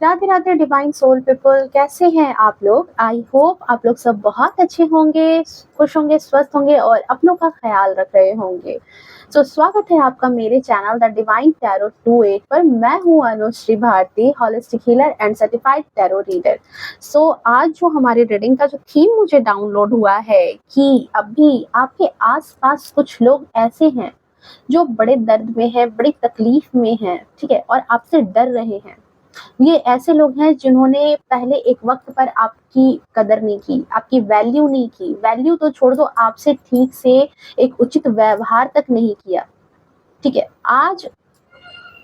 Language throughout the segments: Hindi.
Radhe Radhe divine soul people, कैसे हैं आप लोग? आई होप आप लोग सब बहुत अच्छे होंगे, खुश होंगे, स्वस्थ होंगे और अपनों का ख्याल रख रहे होंगे। स्वागत है आपका मेरे चैनल द डिवाइन टैरो 28 पर। मैं हूं Anushree Bharti, holistic healer and certified tarot reader. आज जो हमारी रीडिंग का जो थीम मुझे डाउनलोड हुआ है कि अभी आपके आसपास कुछ लोग ऐसे हैं जो बड़े दर्द में है, बड़ी तकलीफ में है, ठीक है, और आपसे डर रहे हैं। ये ऐसे लोग हैं जिन्होंने पहले एक वक्त पर आपकी कदर नहीं की, आपकी वैल्यू नहीं की, वैल्यू तो छोड़ दो, आपसे ठीक से एक उचित व्यवहार तक नहीं किया, ठीक है। आज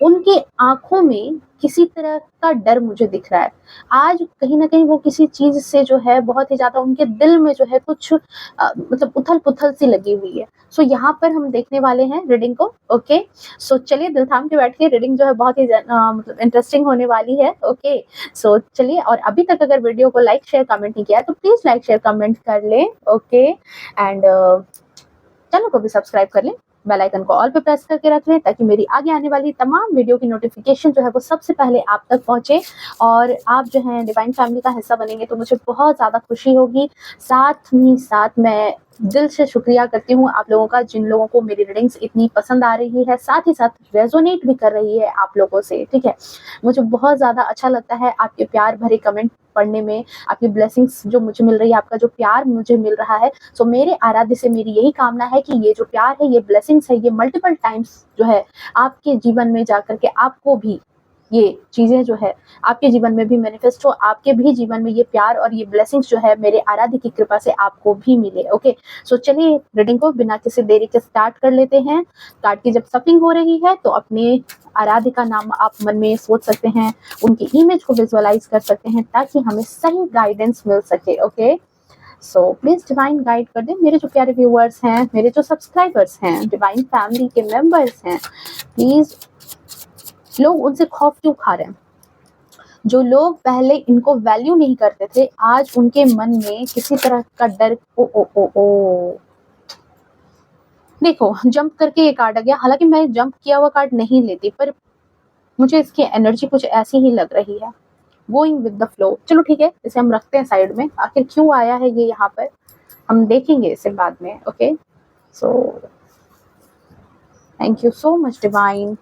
उनके आंखों में किसी तरह का डर मुझे दिख रहा है। आज कहीं ना कहीं वो किसी चीज से जो है बहुत ही ज्यादा उनके दिल में जो है कुछ मतलब उथल पुथल सी लगी हुई है। यहाँ पर हम देखने वाले हैं रीडिंग को। ओके, चलिए दिल थाम के बैठ के, रीडिंग जो है बहुत ही मतलब इंटरेस्टिंग होने वाली है। ओके, चलिए, और अभी तक अगर वीडियो को लाइक शेयर कमेंट नहीं किया है तो प्लीज लाइक शेयर कमेंट कर लें। ओके, एंड चैनल को भी सब्सक्राइब कर लें, बेल आइकन को ऑल पे प्रेस करके रख लें ताकि मेरी आगे आने वाली तमाम वीडियो की नोटिफिकेशन जो है वो सबसे पहले आप तक पहुंचे और आप जो है डिवाइन फैमिली का हिस्सा बनेंगे तो मुझे बहुत ज़्यादा खुशी होगी। साथ ही साथ मैं दिल से शुक्रिया करती हूँ आप लोगों का, जिन लोगों को मेरी रीडिंग्स इतनी पसंद आ रही है, साथ ही साथ रेजोनेट भी कर रही है आप लोगों से, ठीक है। मुझे बहुत ज़्यादा अच्छा लगता है आपके प्यार भरे कमेंट पढ़ने में, आपकी ब्लेसिंग्स जो मुझे मिल रही है, आपका जो प्यार मुझे मिल रहा है। मेरे आराध्य से मेरी यही कामना है कि ये जो प्यार है, ये ब्लेसिंग्स है, ये मल्टीपल टाइम्स जो है आपके जीवन में जाकर के आपको भी ये चीजें जो है आपके जीवन में भी मैनिफेस्ट हो, आपके भी जीवन में ये प्यार और ये ब्लेसिंग्स जो है मेरे आराध्य की कृपा से आपको भी मिले। ओके, चलिए रीडिंग को बिना किसी देरी के स्टार्ट कर लेते हैं। कार्ड की जब सफिंग हो रही है तो अपने आराध्य का नाम आप मन में सोच सकते हैं, उनकी इमेज को विजुअलाइज कर सकते हैं ताकि हमें सही गाइडेंस मिल सके। ओके, प्लीज डिवाइन गाइड कर दे मेरे जो प्यारे व्यूअर्स हैं, मेरे जो सब्सक्राइबर्स हैं, डिवाइन फैमिली के मेंबर्स हैं। प्लीज, लोग उनसे खौफ क्यों खा रहे हैं? जो लोग पहले इनको वैल्यू नहीं करते थे, आज उनके मन में किसी तरह का डर। ओ ओ ओ ओ देखो, जंप करके ये कार्ड आ गया। हालांकि मैं जंप किया हुआ कार्ड नहीं लेती, पर मुझे इसकी एनर्जी कुछ ऐसी ही लग रही है, गोइंग विद द फ्लो। चलो ठीक है, इसे हम रखते हैं साइड में। आखिर क्यों आया है ये यहाँ पर, हम देखेंगे इसे बाद में। Okay, thank you so much divine.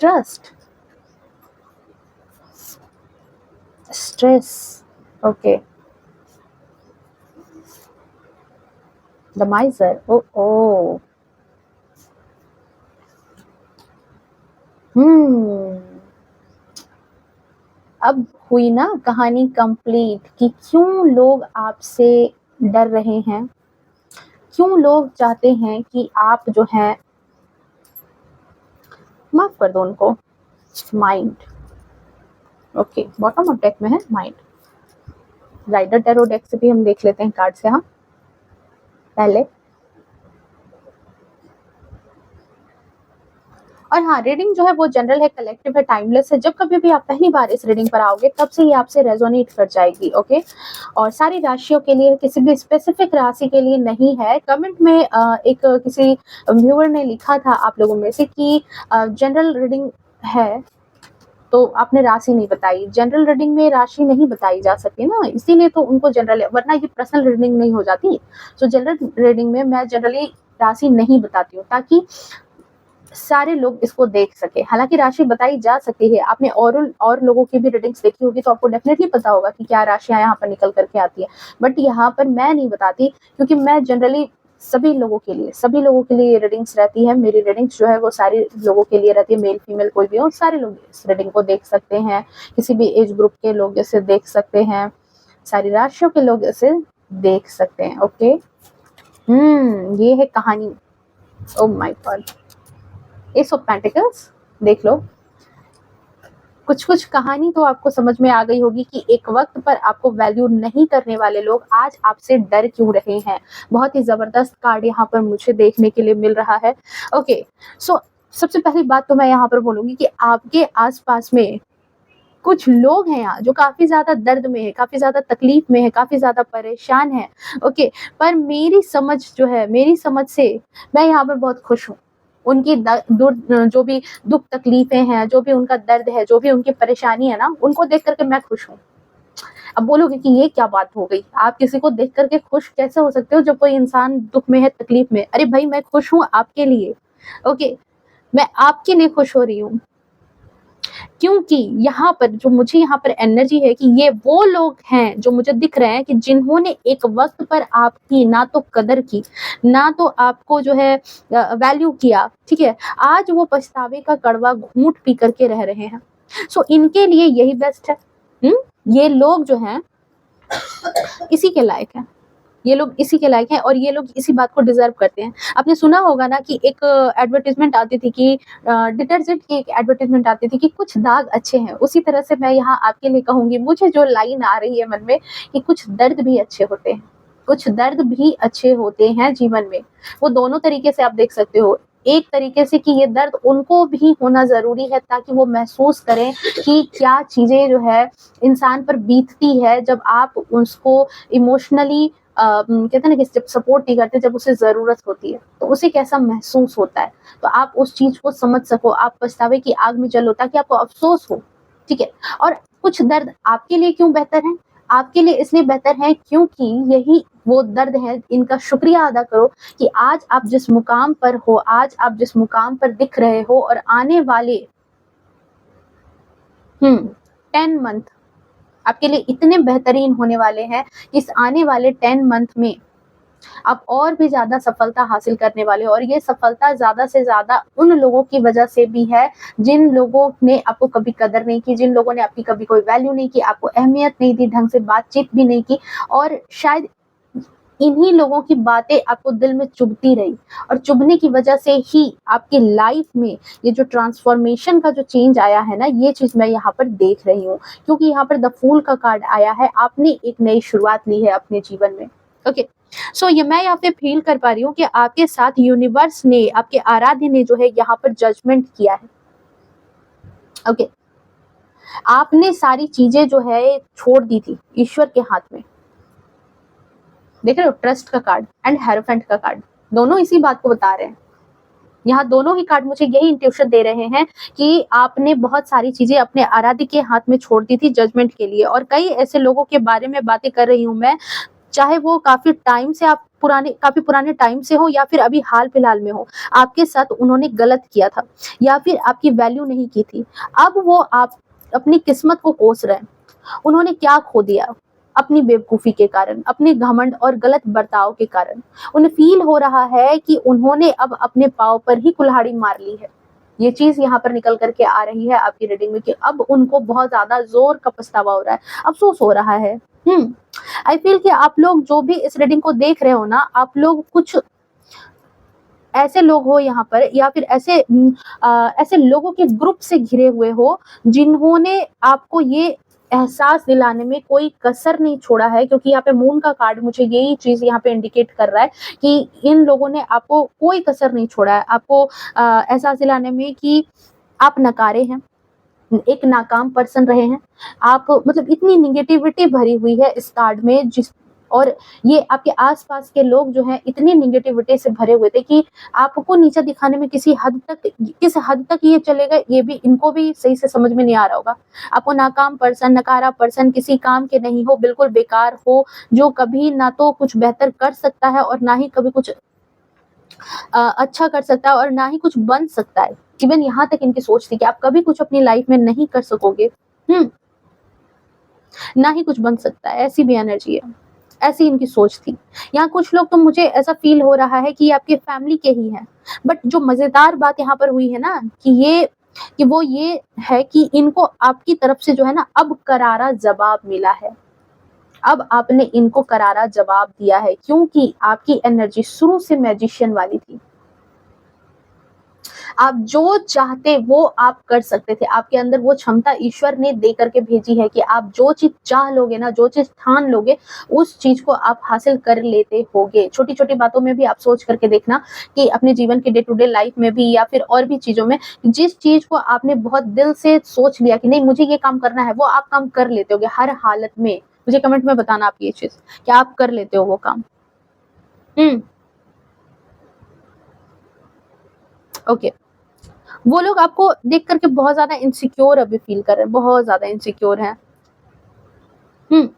Trust, stress, okay, the miser, oh oh, अब हुई ना कहानी कंप्लीट कि क्यों लोग आपसे डर रहे हैं, क्यों लोग चाहते हैं कि आप जो है माफ कर दो उनको। Mind, okay, bottom of deck में है माइंड। राइडर टैरो डेक से भी हम देख लेते हैं कार्ड से। हम पहले, और हाँ, रीडिंग जो है वो जनरल है, कलेक्टिव है, टाइमलेस है। जब कभी भी आप पहली बार इस रीडिंग पर आओगे तब से ये आपसे रेजोनेट कर जाएगी। ओके, और सारी राशियों के लिए, किसी भी स्पेसिफिक राशि के लिए नहीं है। कमेंट में एक किसी व्यूअर ने लिखा था आप लोगों में से कि जनरल रीडिंग है तो आपने राशि नहीं बताई। जनरल रीडिंग में राशि नहीं बताई जा सकती ना, इसीलिए तो उनको जनरल है, वरना ये पर्सनल रीडिंग नहीं हो जाती। जनरल रीडिंग में मैं जनरली राशि नहीं बताती हूँ ताकि सारे लोग इसको देख सके। हालांकि राशि बताई जा सकती है, आपने और लोगों की भी रीडिंग्स देखी होगी तो आपको डेफिनेटली पता होगा कि क्या राशियां यहाँ पर निकल करके आती है। बट यहाँ पर मैं नहीं बताती क्योंकि मैं जनरली सभी लोगों के लिए ये रीडिंग्स रहती है। मेरी रीडिंग्स जो है वो सारे लोगों के लिए रहती है, मेल फीमेल कोई भी हो, सारे लोग इस रीडिंग को देख सकते हैं। किसी भी एज ग्रुप के लोग इसे देख सकते हैं, सारी राशियों के लोग इसे देख सकते हैं। ओके, ये है कहानी। Oh my God, S of pentacles देख लो। कुछ कहानी तो आपको समझ में आ गई होगी कि एक वक्त पर आपको वैल्यू नहीं करने वाले लोग आज आपसे डर क्यों रहे हैं। बहुत ही जबरदस्त कार्ड यहाँ पर मुझे देखने के लिए मिल रहा है। ओके, सबसे पहली बात तो मैं यहाँ पर बोलूंगी कि आपके आसपास में कुछ लोग हैं यहाँ जो काफी ज्यादा दर्द में है, काफी ज्यादा तकलीफ में है, काफी ज्यादा परेशान है। ओके, पर मेरी समझ जो है, मेरी समझ से मैं यहाँ पर बहुत खुश हूँ। उनकी जो भी दुख तकलीफें हैं, जो भी उनका दर्द है, जो भी उनकी परेशानी है ना, उनको देख करके मैं खुश हूँ। अब बोलोगे कि ये क्या बात हो गई? आप किसी को देख करके खुश कैसे हो सकते हो जब कोई इंसान दुख में है, तकलीफ में? अरे भाई, मैं खुश हूँ आपके लिए, ओके? मैं आपके लिए खुश हो रही हूँ। क्योंकि यहाँ पर जो मुझे यहाँ पर एनर्जी है कि ये वो लोग हैं जो मुझे दिख रहे हैं कि जिन्होंने एक वक्त पर आपकी ना तो कदर की, ना तो आपको जो है वैल्यू किया, ठीक है? आज वो पछतावे का कड़वा घूंट पी करके रह रहे हैं। सो इनके लिए यही बेस्ट है। ये लोग जो हैं इसी के लायक हैं। ये लोग इसी के लायक हैं और ये लोग इसी बात को डिजर्व करते हैं। आपने सुना होगा ना कि एक एडवर्टाइजमेंट आती थी कि डिटर्जेंट की एक एडवर्टाइजमेंट आती थी कि कुछ दाग अच्छे हैं। उसी तरह से मैं यहाँ आपके लिए कहूँगी, मुझे जो लाइन आ रही है मन में कि कुछ दर्द भी अच्छे होते हैं, कुछ दर्द भी अच्छे होते हैं जीवन में। वो दोनों तरीके से आप देख सकते हो। एक तरीके से कि ये दर्द उनको भी होना ज़रूरी है ताकि वो महसूस करें कि क्या चीज़ें जो है इंसान पर बीतती है जब आप उसको इमोशनली कहते हैं ना कि जब सपोर्ट नहीं करते, जब उसे ज़रूरत होती है, तो उसे कैसा महसूस होता है। तो आप उस चीज़ को समझ सको, आप पछतावे की आग में जलो ताकि आपको अफ़सोस हो, ठीक है? और कुछ दर्द आपके लिए क्यों बेहतर हैं? आपके लिए इसलिए बेहतर है क्योंकि यही वो दर्द है, इनका शुक्रिया अदा करो कि आज आप जिस मुकाम पर हो, आज आप जिस मुकाम पर दिख रहे हो और आने वाले 10 मंथ आपके लिए इतने बेहतरीन होने वाले हैं कि इस आने वाले 10 मंथ में आप और भी ज़्यादा सफलता हासिल करने वाले हो और ये सफलता ज़्यादा से ज़्यादा उन लोगों की वजह से भी है, जिन लोगों ने आपको कभी कदर नहीं की, जिन लोगों ने आपकी कभी कोई वैल्यू नहीं की, आपको अहमियत नहीं दी, ढंग से बातचीत भी नहीं की और शायद इन्हीं लोगों की बातें आपको दिल में चुभती रही और चुभने की वजह से ही आपकी लाइफ में ये जो ट्रांसफॉर्मेशन का जो चेंज आया है ना, ये चीज़ मैं यहाँ पर देख रही हूँ। क्योंकि यहाँ पर द फूल का कार्ड आया है, आपने एक नई शुरुआत ली है अपने जीवन में, ओके? सो ये मैं यहाँ पे फील कर पा रही हूँ कि आपके साथ यूनिवर्स ने, आपके आराध्य ने जो है यहाँ पर जजमेंट किया है, ओके? आपने सारी चीज़ें जो है छोड़ दी थी ईश्वर के हाथ में। देख रहे हो, ट्रस्ट का कार्ड एंड हेरोफेंट का कार्ड, दोनों इसी बात को बता रहे हैं। यहाँ दोनों ही कार्ड मुझे यही इंट्यूशन दे रहे हैं कि आपने बहुत सारी चीजें अपने आराध्य के हाथ में छोड़ दी थी जजमेंट के लिए। और कई ऐसे लोगों के बारे में बातें कर रही हूँ मैं, चाहे वो काफी टाइम से आप काफी पुराने टाइम से हो या फिर अभी हाल फिलहाल में हो, आपके साथ उन्होंने गलत किया था या फिर आपकी वैल्यू नहीं की थी। अब वो आप अपनी किस्मत को कोस रहे हैं। उन्होंने क्या खो दिया? अपनी बेवकूफी के कारण, अपने घमंड और गलत बर्ताव के कारण। उन्हें फील हो रहा है कि उन्होंने अब अपने पाँव पर ही कुल्हाड़ी मार ली है। ये चीज यहाँ पर निकल करके आ रही है आपकी रीडिंग में कि अब उनको बहुत ज्यादा जोर का पछतावा हो रहा है, अफसोस हो रहा है। आई फील कि आप लोग जो भी इस रीडिंग को देख रहे हो ना, आप लोग कुछ ऐसे लोग हो यहाँ पर या फिर ऐसे लोगों के ग्रुप से घिरे हुए हो जिन्होंने आपको ये एहसास दिलाने में कोई कसर नहीं छोड़ा है। क्योंकि यहाँ पे मून का कार्ड मुझे यही चीज यहाँ पे इंडिकेट कर रहा है कि इन लोगों ने आपको कोई कसर नहीं छोड़ा है, आपको एहसास दिलाने में कि आप नकारे हैं, एक नाकाम पर्सन रहे हैं आप। मतलब इतनी निगेटिविटी भरी हुई है इस कार्ड में, और ये आपके आसपास के लोग जो हैं इतनी निगेटिविटी से भरे हुए थे कि आपको नीचा दिखाने में किस हद तक ये चलेगा, ये भी इनको भी सही से समझ में नहीं आ रहा होगा। आपको नाकाम पर्सन, नकारा पर्सन, किसी काम के नहीं हो, बिल्कुल बेकार हो, जो कभी ना तो कुछ बेहतर कर सकता है और ना ही कभी कुछ अच्छा कर सकता है और ना ही कुछ बन सकता है। इवन यहाँ तक इनकी सोच थी कि आप कभी कुछ अपनी लाइफ में नहीं कर सकोगे, ना ही कुछ बन सकता है, ऐसी भी एनर्जी है, ऐसी इनकी सोच थी। यहाँ कुछ लोग तो मुझे ऐसा फील हो रहा है कि ये आपके फैमिली के ही हैं। बट जो मजेदार बात यहाँ पर हुई है ना कि वो ये है कि इनको आपकी तरफ से जो है ना अब करारा जवाब मिला है। अब आपने इनको करारा जवाब दिया है क्योंकि आपकी एनर्जी शुरू से मैजिशियन वाली थी। आप जो चाहते वो आप कर सकते थे, आपके अंदर वो क्षमता ईश्वर ने दे करके भेजी है कि आप जो चीज चाह लोगे ना, जो चीज ठान लोगे, उस चीज को आप हासिल कर लेते होगे। छोटी छोटी बातों में भी आप सोच करके देखना कि अपने जीवन के डे टू डे लाइफ में भी या फिर और भी चीजों में, जिस चीज को आपने बहुत दिल से सोच लिया कि नहीं मुझे ये काम करना है, वो आप काम कर लेते होगे हर हालत में। मुझे कमेंट में बताना आप ये चीज, क्या आप कर लेते हो वो काम। ओके, वो लोग आपको देख करके बहुत ज़्यादा इनसिक्योर अभी फ़ील कर रहे हैं, बहुत ज़्यादा इनसिक्योर हैं। हुँ,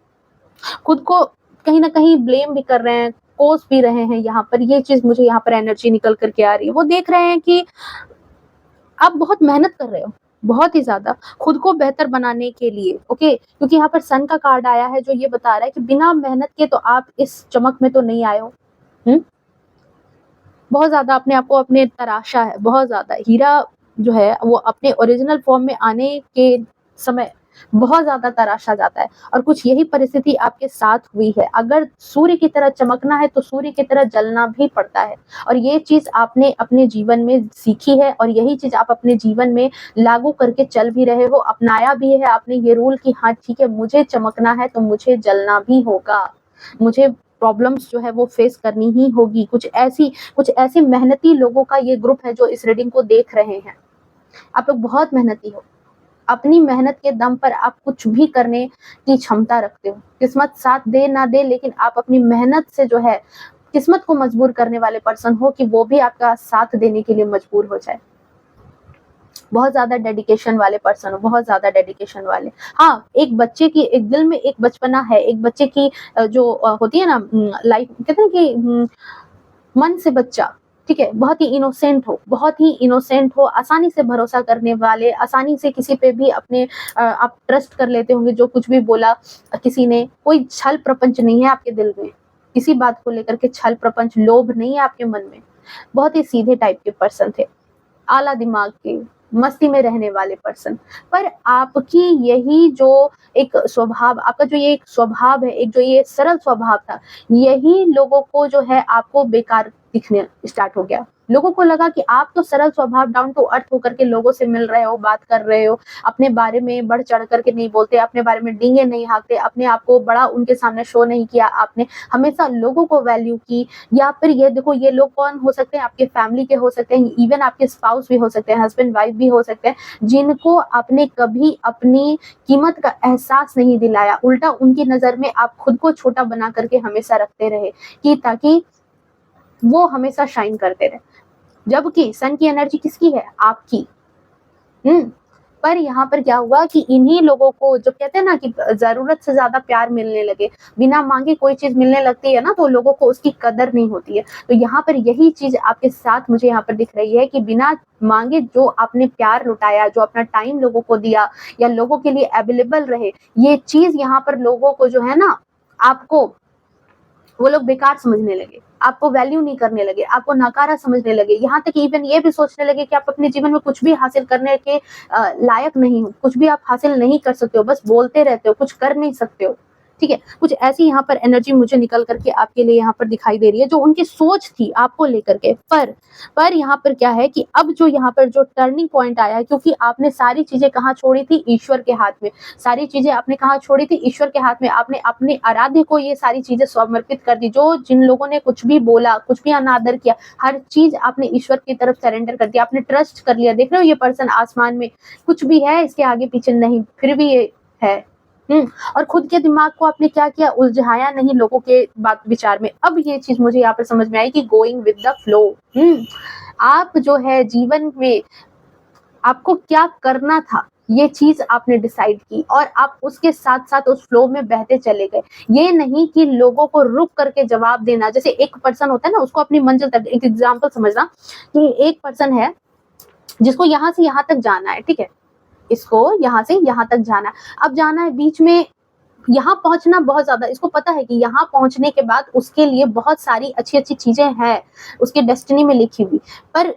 खुद को कहीं न कहीं ब्लेम भी कर रहे हैं, कोस भी रहे हैं यहाँ पर, ये चीज़ मुझे यहाँ पर एनर्जी निकल कर के आ रही है। वो देख रहे हैं कि आप बहुत मेहनत कर रहे हो, बहुत ही ज़्यादा, खुद को बेहतर बनाने के लिए, ओके? क्योंकि यहाँ पर सन का कार्ड आया है जो ये बता रहा है कि बिना मेहनत के तो आप इस चमक में तो नहीं आए हो। हुँ? बहुत ज़्यादा अपने आप को अपने तराशा है, बहुत ज़्यादा। हीरा जो है वो अपने ओरिजिनल फ़ॉर्म में आने के समय बहुत ज़्यादा तराशा जाता है और कुछ यही परिस्थिति आपके साथ हुई है। अगर सूर्य की तरह चमकना है तो सूर्य की तरह जलना भी पड़ता है और ये चीज़ आपने अपने जीवन में सीखी है और यही चीज़ आप अपने जीवन में लागू करके चल भी रहे हो, अपनाया भी है आपने ये रूल कि हाँ, ठीक है, मुझे चमकना है तो मुझे जलना भी होगा। मुझे प्रॉब्लम्स जो है वो फेस करनी ही होगी। कुछ ऐसे मेहनती लोगों का ये ग्रुप है जो इस रीडिंग को देख रहे हैं। आप लोग बहुत मेहनती हो। अपनी मेहनत के दम पर आप कुछ भी करने की क्षमता रखते हो। किस्मत साथ दे ना दे लेकिन आप अपनी मेहनत से जो है किस्मत को मजबूर करने वाले पर्सन हो कि वो भी आपका साथ देने के लिए मजबूर हो जाए। बहुत ज़्यादा डेडिकेशन वाले पर्सन हो, बहुत ज़्यादा डेडिकेशन वाले। हाँ, एक दिल में एक बचपना है, एक बच्चे की जो होती है ना लाइफ कहते हैं कि मन से बच्चा, ठीक है? बहुत ही इनोसेंट हो, आसानी से भरोसा करने वाले, आसानी से किसी पे भी अपने आप ट्रस्ट कर लेते होंगे जो कुछ भी बोला किसी ने, कोई छल प्रपंच नहीं है आपके दिल में, किसी बात को लेकर के छल प्रपंच, लोभ नहीं है आपके मन में। बहुत ही सीधे टाइप के पर्सन थे। आला दिमाग के, मस्ती में रहने वाले पर्सन। पर आपकी यही जो एक स्वभाव आपका जो ये एक स्वभाव है, एक जो ये सरल स्वभाव था, यही लोगों को जो है आपको बेकार दिखने स्टार्ट हो गया। लोगों को लगा कि आप तो सरल स्वभाव डाउन टू अर्थ होकर के लोगों से मिल रहे हो, बात कर रहे हो, अपने बारे में बढ़-चढ़ कर के नहीं बोलते, अपने बारे में डींगे नहीं हाँकते, अपने आप को बड़ा उनके सामने शो नहीं किया आपने, हमेशा लोगों को वैल्यू की या फिर ये देखो ये लोग कौन हो सकते हैं आपके फैमिली के हो सकते हैं, इवन आपके स्पाउस भी हो सकते हैं, हस्बैंड वाइफ भी हो सकते हैं, जिनको आपने कभी अपनी कीमत का एहसास नहीं दिलाया। उल्टा उनकी नज़र में आप खुद को छोटा बना करके हमेशा रखते रहे कि ताकि वो हमेशा शाइन करते रहे। जबकि सन की एनर्जी किसकी है? आपकी। हुँ। पर यहाँ पर क्या हुआ कि इन्हीं लोगों को जो कहते हैं ना कि ज़रूरत से ज़्यादा प्यार मिलने लगे, बिना माँगे कोई चीज़ मिलने लगती है ना तो लोगों को उसकी कदर नहीं होती है। तो यहाँ पर यही चीज़ आपके साथ मुझे यहाँ पर दिख रही है कि बिना माँगे जो आपने प्यार लुटाया, जो अपना टाइम लोगों को दिया या लोगों के लिए अवेलेबल रहे, ये चीज़ यहाँ पर लोगों को जो है ना आपको वो लोग बेकार समझने लगे, आपको वैल्यू नहीं करने लगे, आपको नकारा समझने लगे, यहाँ तक इवन ये भी सोचने लगे कि आप अपने जीवन में कुछ भी हासिल करने के लायक नहीं हो, कुछ भी आप हासिल नहीं कर सकते हो, बस बोलते रहते हो, कुछ कर नहीं सकते हो। ठीक है? कुछ ऐसी यहाँ पर एनर्जी मुझे निकल कर के आपके लिए यहाँ पर दिखाई दे रही है, जो उनकी सोच थी आपको लेकर के। पर यहाँ पर क्या है कि अब जो यहाँ पर जो टर्निंग पॉइंट आया है क्योंकि आपने सारी चीज़ें कहाँ छोड़ी थी? ईश्वर के हाथ में। सारी चीज़ें आपने कहाँ छोड़ी थी? ईश्वर के हाथ में। आपने अपने आराध्य को ये सारी चीज़ें समर्पित कर दी। जो जिन लोगों ने कुछ भी बोला, कुछ भी अनादर किया, हर चीज़ आपने ईश्वर की तरफ सरेंडर कर दिया। आपने ट्रस्ट कर लिया। देख रहे हो ये पर्सन आसमान में कुछ भी है इसके आगे पीछे नहीं, फिर भी ये है। और खुद के दिमाग को आपने क्या किया? उलझाया नहीं लोगों के बात विचार में। अब ये चीज़ मुझे यहाँ पर समझ में आई कि गोइंग विद द फ्लो। आप जो है जीवन में आपको क्या करना था, ये चीज़ आपने डिसाइड की और आप उसके साथ-साथ उस फ्लो में बहते चले गए। ये नहीं कि लोगों को रुक करके जवाब देना, जैसे एक पर्सन होता है ना उसको अपनी मंज़िल तक एक एग्ज़ाम्पल समझना कि एक पर्सन है जिसको यहाँ से यहाँ तक जाना है, ठीक है? इसको यहाँ से यहाँ तक जाना है। अब जाना है बीच में यहाँ पहुँचना बहुत ज़्यादा इसको पता है कि यहाँ पहुँचने के बाद उसके लिए बहुत सारी अच्छी-अच्छी चीज़ें हैं, उसके डेस्टिनी में लिखी हुई। पर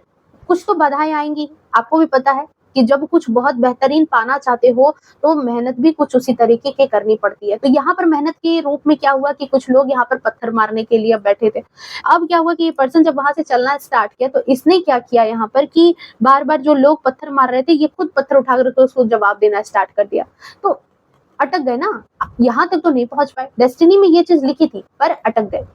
कुछ तो बाधाएँ आएँगी, आपको भी पता है कि जब कुछ बहुत बेहतरीन पाना चाहते हो, तो मेहनत भी कुछ उसी तरीके की करनी पड़ती है। तो यहाँ पर मेहनत के रूप में क्या हुआ कि कुछ लोग यहाँ पर पत्थर मारने के लिए अब बैठे थे। अब क्या हुआ कि ये पर्सन जब वहाँ से चलना स्टार्ट किया, तो इसने क्या किया यहाँ पर कि बार-बार जो लोग पत्थर मार रहे थे, ये खुद पत्थर उठा कर के उसको जवाब देना स्टार्ट कर दिया। तो अटक गए ना, यहाँ तक तो नहीं पहुँच पाए। डेस्टिनी में ये चीज़ लिखी थी, पर अटक गए।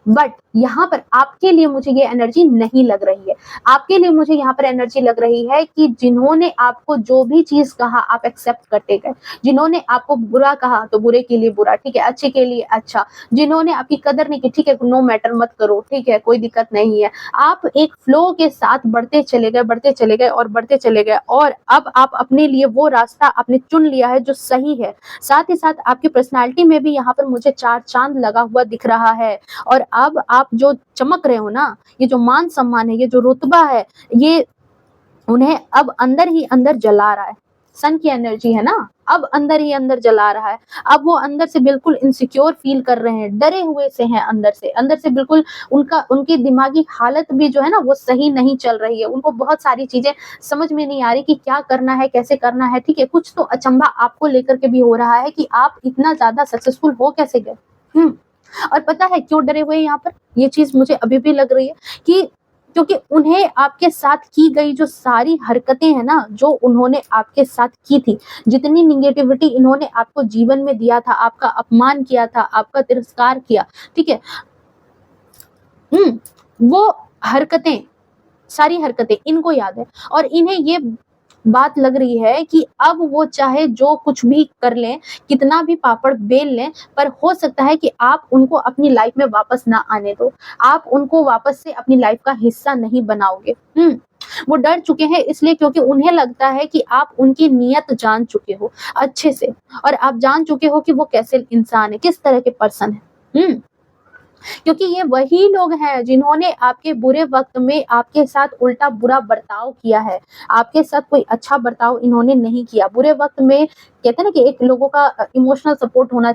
बट यहाँ पर आपके लिए मुझे ये एनर्जी नहीं लग रही है। आपके लिए मुझे यहाँ पर एनर्जी लग रही है कि जिन्होंने आपको जो भी चीज़ कहा आप एक्सेप्ट करते गए। जिन्होंने आपको बुरा कहा तो बुरे के लिए बुरा, ठीक है, अच्छे के लिए अच्छा। जिन्होंने आपकी कदर नहीं की, ठीक है, नो मैटर मत करो, ठीक है, कोई दिक्कत नहीं है। आप एक फ्लो के साथ बढ़ते चले गए, बढ़ते चले गए और बढ़ते चले गए और अब आप अपने लिए वो रास्ता आपने चुन लिया है जो सही है। साथ ही साथ आपकी पर्सनैलिटी में भी यहाँ पर मुझे 4 चाँद लगा हुआ दिख रहा है। और अब आप जो चमक रहे हो ना, ये जो मान-सम्मान है, ये जो रुतबा है, ये उन्हें अब अंदर ही अंदर जला रहा है। सन की एनर्जी है ना, अब अंदर ही अंदर जला रहा है। अब वो अंदर से बिल्कुल इनसिक्योर फील कर रहे हैं, डरे हुए से हैं अंदर से बिल्कुल उनकी दिमागी हालत भी जो है ना वो सही नहीं चल रही है। उनको बहुत सारी चीज़ें समझ में नहीं आ रही कि क्या करना है, कैसे करना है, ठीक है? कुछ तो अचंभा आपको लेकर के भी हो रहा है कि आप इतना ज़्यादा सक्सेसफुल हो कैसे गए? हुँ। और पता है क्यों डरे हुए हैं यहाँ पर? ये चीज़ मुझे अभी भी लग रही है कि क्योंकि उन्हें आपके साथ की गई जो सारी हरकतें हैं ना, जो उन्होंने आपके साथ की थी, जितनी नेगेटिविटी इन्होंने आपको जीवन में दिया था, आपका अपमान किया था, आपका तिरस्कार किया, ठीक है? वो हरकतें, सारी हरकतें इनको याद है और इन्हें ये बात लग रही है कि अब वो चाहे जो कुछ भी कर लें, कितना भी पापड़ बेल लें, पर हो सकता है कि आप उनको अपनी लाइफ में वापस ना आने दो। आप उनको वापस से अपनी लाइफ का हिस्सा नहीं बनाओगे। वो डर चुके हैं इसलिए क्योंकि उन्हें लगता है कि आप उनकी नीयत जान चुके हो अच्छे से और आप जान चुके हो कि वो कैसे इंसान है, किस तरह के पर्सन है। क्योंकि ये वही लोग हैं जिन्होंने आपके बुरे वक़्त में आपके साथ उल्टा बुरा बर्ताव किया है। आपके साथ कोई अच्छा बर्ताव इन्होंने नहीं किया। बुरे वक़्त में कहते हैं ना कि एक लोगों का इमोशनल सपोर्ट होना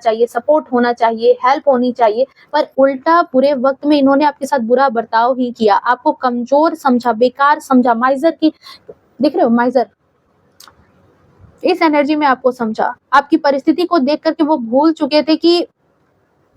चाहिए, हेल्प होनी चाहिए, पर उल्टा बुरे वक़्त में इन्होंने आपके साथ बुरा बर्ताव ही किया। आपको कमज़ोर समझा, बेकार समझा, माइज़र की देख रहे हो माइज़र? इस एनर्जी में आपको समझा। आपकी परिस्थिति को देख कर के वो भूल चुके थे कि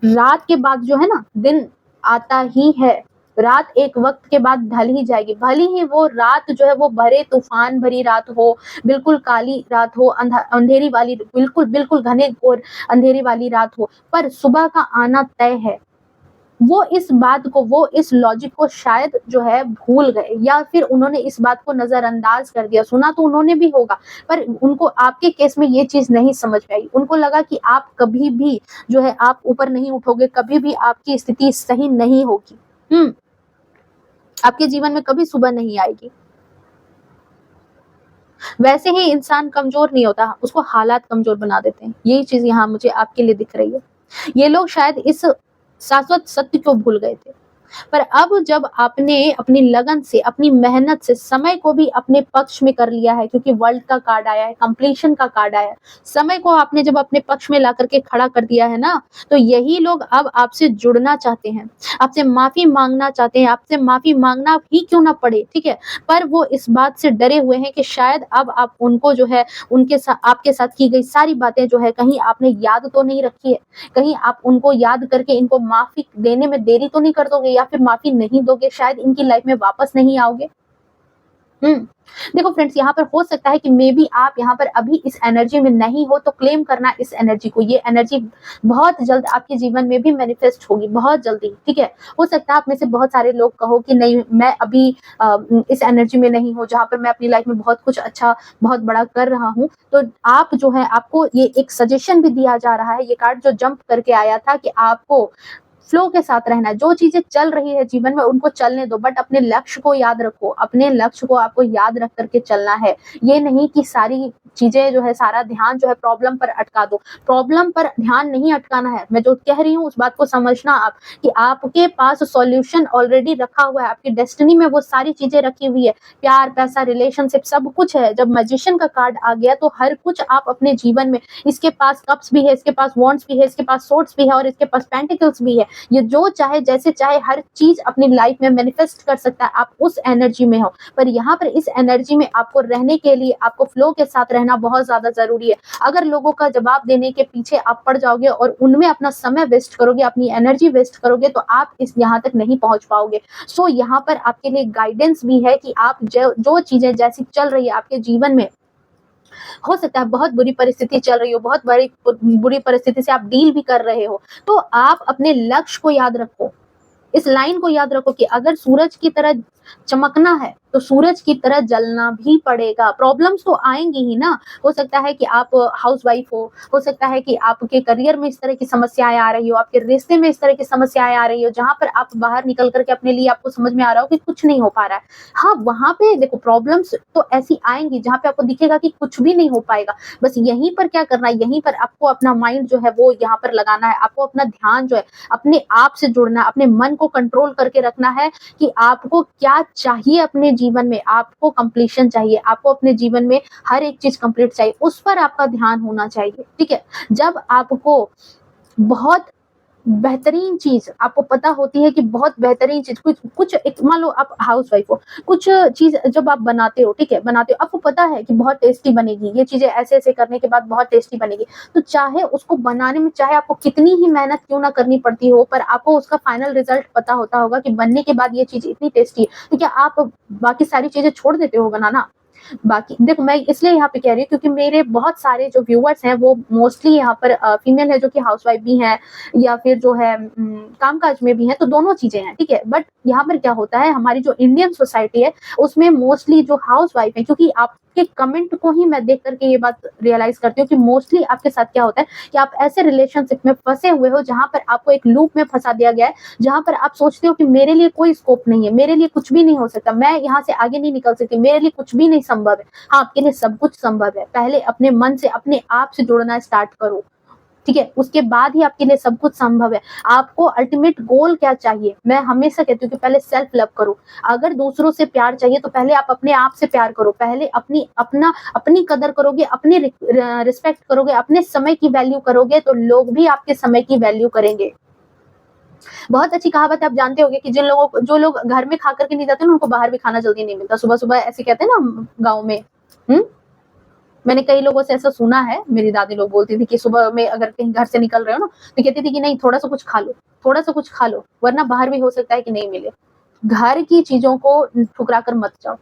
रात के बाद जो है ना दिन आता ही है। रात एक वक़्त के बाद ढल ही जाएगी। भले ही वो रात जो है वो भरे तूफ़ान भरी रात हो, बिल्कुल काली रात हो, अंधेरी वाली बिल्कुल घने घोर अंधेरी वाली रात हो, पर सुबह का आना तय है। वो इस लॉजिक को शायद जो है भूल गए या फिर उन्होंने इस बात को नज़रअंदाज कर दिया। सुना तो उन्होंने भी होगा, पर उनको आपके केस में ये चीज़ नहीं समझ में आई। उनको लगा कि आप कभी भी जो है आप ऊपर नहीं उठोगे, कभी भी आपकी स्थिति सही नहीं होगी। आपके जीवन में कभी सुबह नहीं आएगी। वैसे ही इंसान कमज़ोर नहीं होता, उसको हालात कमज़ोर बना देते हैं। यही चीज़ यहाँ मुझे आपके लिए दिख रही है। ये लोग शायद इस शाश्वत सत्य को भूल गए थे। पर अब जब आपने अपनी लगन से, अपनी मेहनत से समय को भी अपने पक्ष में कर लिया है क्योंकि वर्ल्ड का कार्ड आया है, कंप्लीशन का कार्ड आया है। समय को आपने जब अपने पक्ष में ला करके खड़ा कर दिया है ना, तो यही लोग अब आपसे जुड़ना चाहते हैं, आपसे माफ़ी माँगना चाहते हैं, आपसे माफ़ी माँगना ही क्यों ना पड़े, ठीक है? पर वो इस बात से डरे हुए हैं कि शायद अब आप उनको जो है आपके साथ की गई सारी बातें जो है कहीं आपने याद तो नहीं रखी है। कहीं आप उनको याद करके इनको माफ़ी देने में देरी तो नहीं कर दोगे या फिर माफ़ी नहीं दोगे, शायद इनकी लाइफ में वापस नहीं आओगे? देखो फ्रेंड्स यहाँ पर हो सकता है कि मे बी आप यहाँ पर अभी इस एनर्जी में नहीं हो तो क्लेम करना इस एनर्जी को। ये एनर्जी बहुत जल्द आपके जीवन में भी मैनिफेस्ट होगी, बहुत जल्दी, ठीक है? हो सकता है आप में से बहुत सारे लोग कहो कि नहीं मैं अभी इस एनर्जी में नहीं हूँ जहाँ पर मैं अपनी लाइफ में बहुत कुछ अच्छा, बहुत बड़ा कर रहा हूँ। तो आप जो है आपको ये एक सजेशन भी दिया जा रहा है, ये कार्ड जो जंप करके आया था कि आपको फ्लो के साथ रहना है। जो चीज़ें चल रही है जीवन में उनको चलने दो, बट अपने लक्ष्य को याद रखो। अपने लक्ष्य को आपको याद रख कर के चलना है। ये नहीं कि सारी चीज़ें जो है, सारा ध्यान जो है प्रॉब्लम पर अटका दो। प्रॉब्लम पर ध्यान नहीं अटकाना है। मैं जो कह रही हूँ उस बात को समझना आप कि आपके पास सॉल्यूशन ऑलरेडी रखा हुआ है। आपकी डेस्टिनी में वो सारी चीज़ें रखी हुई है। प्यार, पैसा, रिलेशनशिप सब कुछ है। जब मैजिशियन का कार्ड आ गया तो हर कुछ आप अपने जीवन में, इसके पास कप्स भी है, इसके पास वॉन्ड्स भी है, इसके पास सोर्ड्स भी है और इसके पास पेंटिकल्स भी है। ये जो चाहे जैसे चाहे हर चीज अपनी लाइफ में मैनिफेस्ट कर सकता है। आप उस एनर्जी में हो, पर यहाँ पर इस एनर्जी में आपको रहने के लिए आपको फ्लो के साथ रहना बहुत ज्यादा जरूरी है। अगर लोगों का जवाब देने के पीछे आप पड़ जाओगे और उनमें अपना समय वेस्ट करोगे, अपनी एनर्जी वेस्ट करोगे, तो आप इस यहाँ तक नहीं पहुंच पाओगे। सो यहाँ पर आपके लिए गाइडेंस भी है कि आप जो चीजें जैसी चल रही है आपके जीवन में, हो सकता है बहुत बुरी परिस्थिति चल रही हो, बहुत बुरी परिस्थिति से आप डील भी कर रहे हो, तो आप अपने लक्ष्य को याद रखो। इस लाइन को याद रखो कि अगर सूरज की तरह चमकना है तो सूरज की तरह जलना भी पड़ेगा। प्रॉब्लम्स तो आएंगी ही ना। हो सकता है कि आप हाउसवाइफ हो सकता है कि आपके करियर में इस तरह की समस्याएं आ रही हो, आपके रिश्ते में इस तरह की समस्याएं आ रही हो, जहां पर आप बाहर निकल करके अपने लिए आपको समझ में आ रहा हो कि कुछ नहीं हो पा रहा है। हाँ, वहां पे देखो प्रॉब्लम्स तो ऐसी आएंगी जहां पे आपको दिखेगा कि कुछ भी नहीं हो पाएगा। बस यहीं पर क्या करना है, यहीं पर आपको अपना माइंड जो है वो यहाँ पर लगाना है, आपको अपना ध्यान जो है अपने आप से जुड़ना है, अपने मन को कंट्रोल करके रखना है कि आपको क्या चाहिए अपने जीवन में। आपको कंप्लीशन चाहिए, आपको अपने जीवन में हर एक चीज कंप्लीट चाहिए, उस पर आपका ध्यान होना चाहिए। ठीक है, जब आपको बहुत बेहतरीन चीज आपको पता होती है कि बहुत बेहतरीन चीज कुछ कुछ एक, मान लो आप हाउस वाइफ हो, कुछ चीज जब आप बनाते हो, ठीक है, बनाते हो, आपको पता है कि बहुत टेस्टी बनेगी, ये चीजें ऐसे ऐसे करने के बाद बहुत टेस्टी बनेगी, तो चाहे उसको बनाने में चाहे आपको कितनी ही मेहनत क्यों ना करनी पड़ती हो, पर आपको उसका फाइनल रिजल्ट पता होता होगा कि बनने के बाद ये चीज इतनी टेस्टी है, तो क्या आप बाकी सारी चीजें छोड़ देते हो बनाना? बाकी देखो, मैं इसलिए यहाँ पे कह रही हूँ क्योंकि मेरे बहुत सारे जो व्यूअर्स हैं वो मोस्टली यहाँ पर फीमेल है, जो कि हाउसवाइफ भी हैं या फिर जो है कामकाज में भी हैं, तो दोनों चीजें हैं। ठीक है, बट यहाँ पर क्या होता है, हमारी जो इंडियन सोसाइटी है उसमें मोस्टली जो हाउसवाइफ है, क्योंकि आपके कमेंट को ही मैं देख करके ये बात रियलाइज करती हूँ कि मोस्टली आपके साथ क्या होता है कि आप ऐसे रिलेशनशिप में फंसे हुए हो जहां पर आपको एक लूप में फंसा दिया गया है, जहां पर आप सोचते हो कि मेरे लिए कोई स्कोप नहीं है, मेरे लिए कुछ भी नहीं हो सकता, मैं यहाँ से आगे नहीं निकल सकती, मेरे लिए कुछ भी नहीं संभव है। हाँ, आपके लिए सब कुछ संभव है। पहले अपने मन से अपने आप से जुड़ना स्टार्ट करो, ठीक है, उसके बाद ही आपके लिए सब कुछ संभव है। आपको अल्टीमेट गोल क्या चाहिए, मैं हमेशा कहती हूँ कि पहले सेल्फ लव करो। अगर दूसरों से प्यार चाहिए तो पहले आप अपने आप से प्यार करो, पहले अपनी कदर करोगे, अपनी रिस्पेक्ट करोगे, अपने समय की वैल्यू करोगे, तो लोग भी आपके समय की वैल्यू करेंगे। बहुत अच्छी कहावत है, आप जानते होंगे कि जो लोग घर में खा करके नहीं जाते ना, उनको बाहर भी खाना जल्दी नहीं मिलता। सुबह सुबह ऐसे कहते हैं ना गाँव में। मैंने कई लोगों से ऐसा सुना है, मेरी दादी लोग बोलती थी कि सुबह में अगर कहीं घर से निकल रहे हो ना, तो कहती थी कि नहीं, थोड़ा सा कुछ खा लो, थोड़ा सा कुछ खा लो, वरना बाहर भी हो सकता है कि नहीं मिले। घर की चीजों को ठुकरा कर मत जाओ।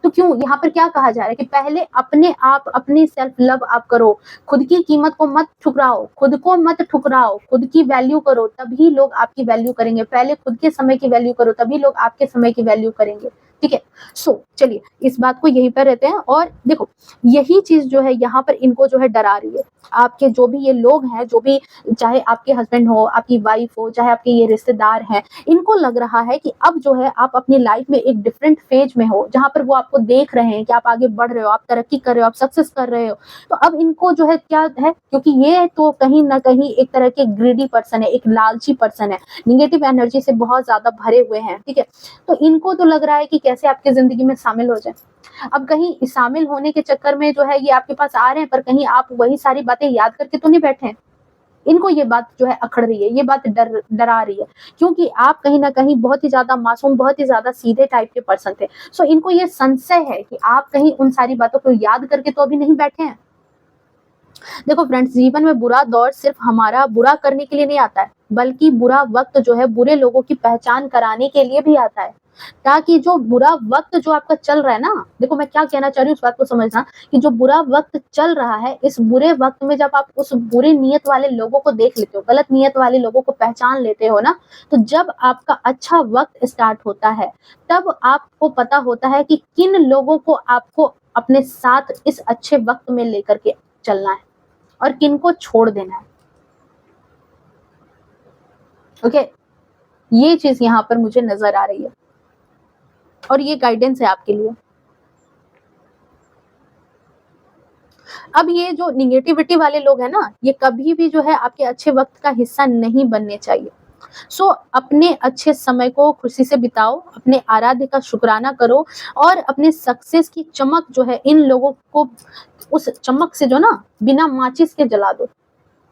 तो क्यों, यहाँ पर क्या कहा जा रहा है कि पहले अपने आप, अपनी सेल्फ लव आप करो, खुद की कीमत को मत ठुकराओ, खुद को मत ठुकराओ, खुद की वैल्यू करो, तभी लोग आपकी वैल्यू करेंगे। पहले खुद के समय की वैल्यू करो, तभी लोग आपके समय की वैल्यू करेंगे। ठीक है, सो चलिए इस बात को यहीं पर रहते हैं। और देखो, यही चीज जो है यहाँ पर इनको जो है डरा रही है। आपके जो भी ये लोग हैं, जो भी, चाहे आपके हस्बैंड हो, आपकी वाइफ हो, चाहे आपके ये रिश्तेदार हैं, इनको लग रहा है कि अब जो है आप अपनी लाइफ में एक डिफरेंट फेज में हो, जहां पर वो आपको देख रहे हैं कि आप आगे बढ़ रहे हो, आप तरक्की कर रहे हो, आप सक्सेस कर रहे हो। तो अब इनको जो है क्या है, क्योंकि ये तो कहीं ना कहीं एक तरह के ग्रीडी पर्सन है, एक लालची पर्सन है, निगेटिव एनर्जी से बहुत ज्यादा भरे हुए हैं। ठीक है, तो इनको तो लग रहा है कि कैसे आपकी जिंदगी में शामिल हो जाए। अब कहीं शामिल होने के चक्कर में जो है ये आपके पास आ रहे हैं, पर कहीं आप वही सारी बातें याद करके तो नहीं बैठे हैं। इनको ये बात जो है अखड़ रही है, ये बात डरा रही है, क्योंकि आप कहीं ना कहीं बहुत ही ज्यादा मासूम, बहुत ही ज्यादा सीधे टाइप के पर्सन थे। सो इनको ये संशय है कि आप कहीं उन सारी बातों को याद करके तो अभी नहीं बैठे हैं। देखो फ्रेंड्स, जीवन में बुरा दौर सिर्फ हमारा बुरा करने के लिए नहीं आता है, बल्कि बुरा वक्त जो है बुरे लोगों की पहचान कराने के लिए भी आता है, ताकि जो बुरा वक्त जो आपका चल रहा है ना, देखो मैं क्या कहना चाह रही हूँ उस बात को समझना, कि जो बुरा वक्त चल रहा है, इस बुरे वक्त में जब आप उस बुरी नीयत वाले लोगों को देख लेते हो, गलत नीयत वाले लोगों को पहचान लेते हो ना, तो जब आपका अच्छा वक्त स्टार्ट होता है, तब आपको पता होता है कि किन लोगों को आपको अपने साथ इस अच्छे वक्त में लेकर के चलना है और किन को छोड़ देना है। ओके, ये चीज यहाँ पर मुझे नजर आ रही है और ये गाइडेंस है आपके लिए। अब ये जो निगेटिविटी वाले लोग हैं ना, ये कभी भी जो है आपके अच्छे वक्त का हिस्सा नहीं बनने चाहिए। सो अपने अच्छे समय को खुशी से बिताओ, अपने आराध्य का शुक्राना करो और अपने सक्सेस की चमक जो है इन लोगों को, उस चमक से जो ना बिना माचिस के जला दो।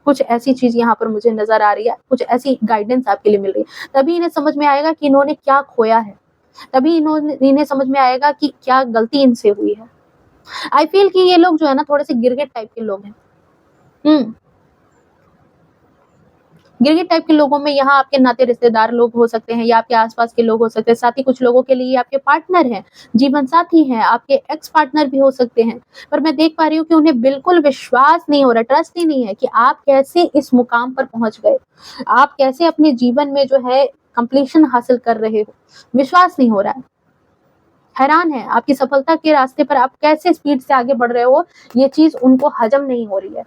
कुछ ऐसी चीज यहाँ पर मुझे नजर आ रही है, कुछ ऐसी गाइडेंस आपके लिए मिल रही है। तभी इन्हें समझ में आएगा कि इन्होंने क्या खोया है, तभी इन्हें समझ में आएगा कि क्या गलती इनसे हुई है। आई फील कि ये लोग जो है ना थोड़े से गिरगिट टाइप के लोग हैं। गिरगिट टाइप के लोगों में यहाँ आपके नाते रिश्तेदार लोग हो सकते हैं या आपके आसपास के लोग हो सकते हैं, साथ ही कुछ लोगों के लिए आपके पार्टनर हैं, जीवन साथी हैं, आपके एक्स पार्टनर भी हो सकते हैं। पर मैं देख पा रही हूँ कि उन्हें बिल्कुल विश्वास नहीं हो रहा, ट्रस्ट ही नहीं है कि आप कैसे इस मुकाम पर पहुंच गए, आप कैसे अपने जीवन में जो है कंप्लीशन हासिल कर रहे हो, विश्वास नहीं हो रहा है, हैरान है आपकी सफलता के रास्ते पर आप कैसे स्पीड से आगे बढ़ रहे हो, ये चीज उनको हजम नहीं हो रही है।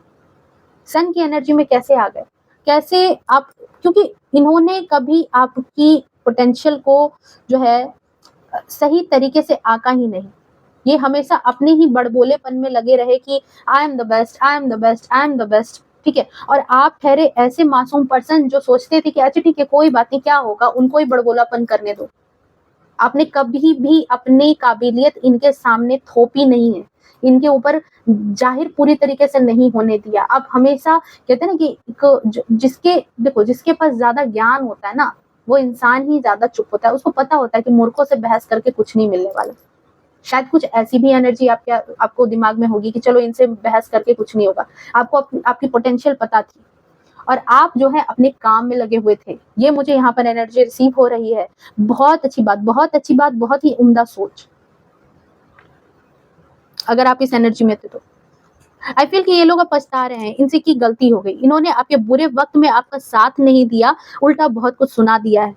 सन की एनर्जी में कैसे आ गए, कैसे आप, क्योंकि इन्होंने कभी आपकी पोटेंशियल को जो है सही तरीके से आका ही नहीं। ये हमेशा अपने ही बड़बोलेपन में लगे रहे कि I am the best, I am the best, I am the best, ठीक है। और आप ठहरे ऐसे मासूम पर्सन जो सोचते थे कि अच्छा ठीक है कोई बात नहीं, क्या होगा, उनको ही बड़बोलापन करने दो। आपने कभी भी अपनी काबिलियत इनके सामने थोपी नहीं है, इनके ऊपर जाहिर पूरी तरीके से नहीं होने दिया। आप हमेशा कहते हैं ना कि जिसके पास ज्यादा ज्ञान होता है ना, वो इंसान ही ज्यादा चुप होता है। उसको पता होता है कि मूर्खों से बहस करके कुछ नहीं मिलने वाला। शायद कुछ ऐसी भी एनर्जी आपको दिमाग में होगी कि चलो इनसे बहस करके कुछ नहीं होगा। आपको आपकी पोटेंशियल पता थी और आप जो है अपने काम में लगे हुए थे। ये मुझे यहाँ पर एनर्जी रिसीव हो रही है। बहुत अच्छी बात, बहुत अच्छी बात, बहुत ही उम्दा सोच। अगर आप इस एनर्जी में थे तो आई फील कि ये लोग अब पछता रहे हैं, इनसे की गलती हो गई। इन्होंने आपके बुरे वक्त में आपका साथ नहीं दिया, उल्टा बहुत कुछ सुना दिया है।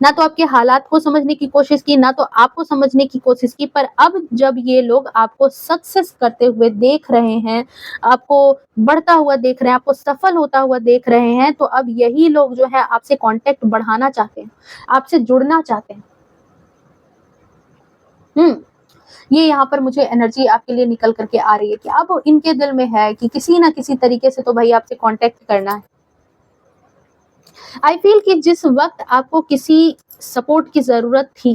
ना तो आपके हालात को समझने की कोशिश की, ना तो आपको समझने की कोशिश की। पर अब जब ये लोग आपको सक्सेस करते हुए देख रहे हैं, आपको बढ़ता हुआ देख रहे हैं, आपको सफल होता हुआ देख रहे हैं, तो अब यही लोग जो है आपसे कांटेक्ट बढ़ाना चाहते हैं, आपसे जुड़ना चाहते हैं। ये यहाँ पर मुझे एनर्जी आपके लिए निकल करके आ रही है कि अब इनके दिल में है कि किसी ना किसी तरीके से तो भाई आपसे कांटेक्ट करना है। आई फील कि जिस वक्त आपको किसी सपोर्ट की जरूरत थी,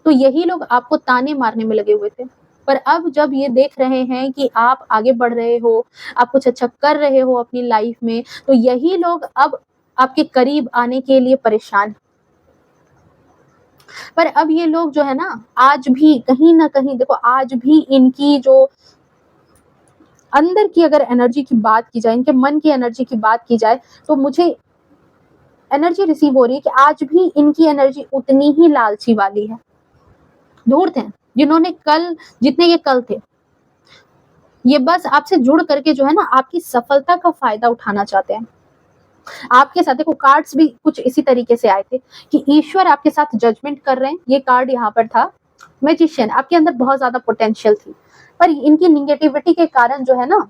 तो यही लोग आपको ताने मारने में लगे हुए थे। पर अब जब ये देख रहे हैं कि आप आगे बढ़ रहे हो, आप कुछ अच्छा कर रहे हो अपनी लाइफ में, तो यही लोग अब आपके करीब आने के लिए परेशान। पर अब ये लोग जो है ना, आज भी कहीं ना कहीं देखो, आज भी इनकी जो अंदर की अगर एनर्जी की बात की जाए, इनके मन की एनर्जी की बात की जाए, तो मुझे एनर्जी रिसीव हो रही है कि आज भी इनकी एनर्जी उतनी ही लालची वाली है। धूर्त हैं, जिन्होंने कल, जितने ये कल थे, ये बस आपसे जुड़ करके जो है ना आपकी सफलता का फायदा उठाना चाहते हैं। आपके साथ देखो कार्ड्स भी कुछ इसी तरीके से आए थे कि ईश्वर आपके साथ जजमेंट कर रहे हैं। ये कार्ड यहाँ पर था मैजिशियन, आपके अंदर बहुत ज्यादा पोटेंशियल थी, पर इनकी निगेटिविटी के कारण जो है ना,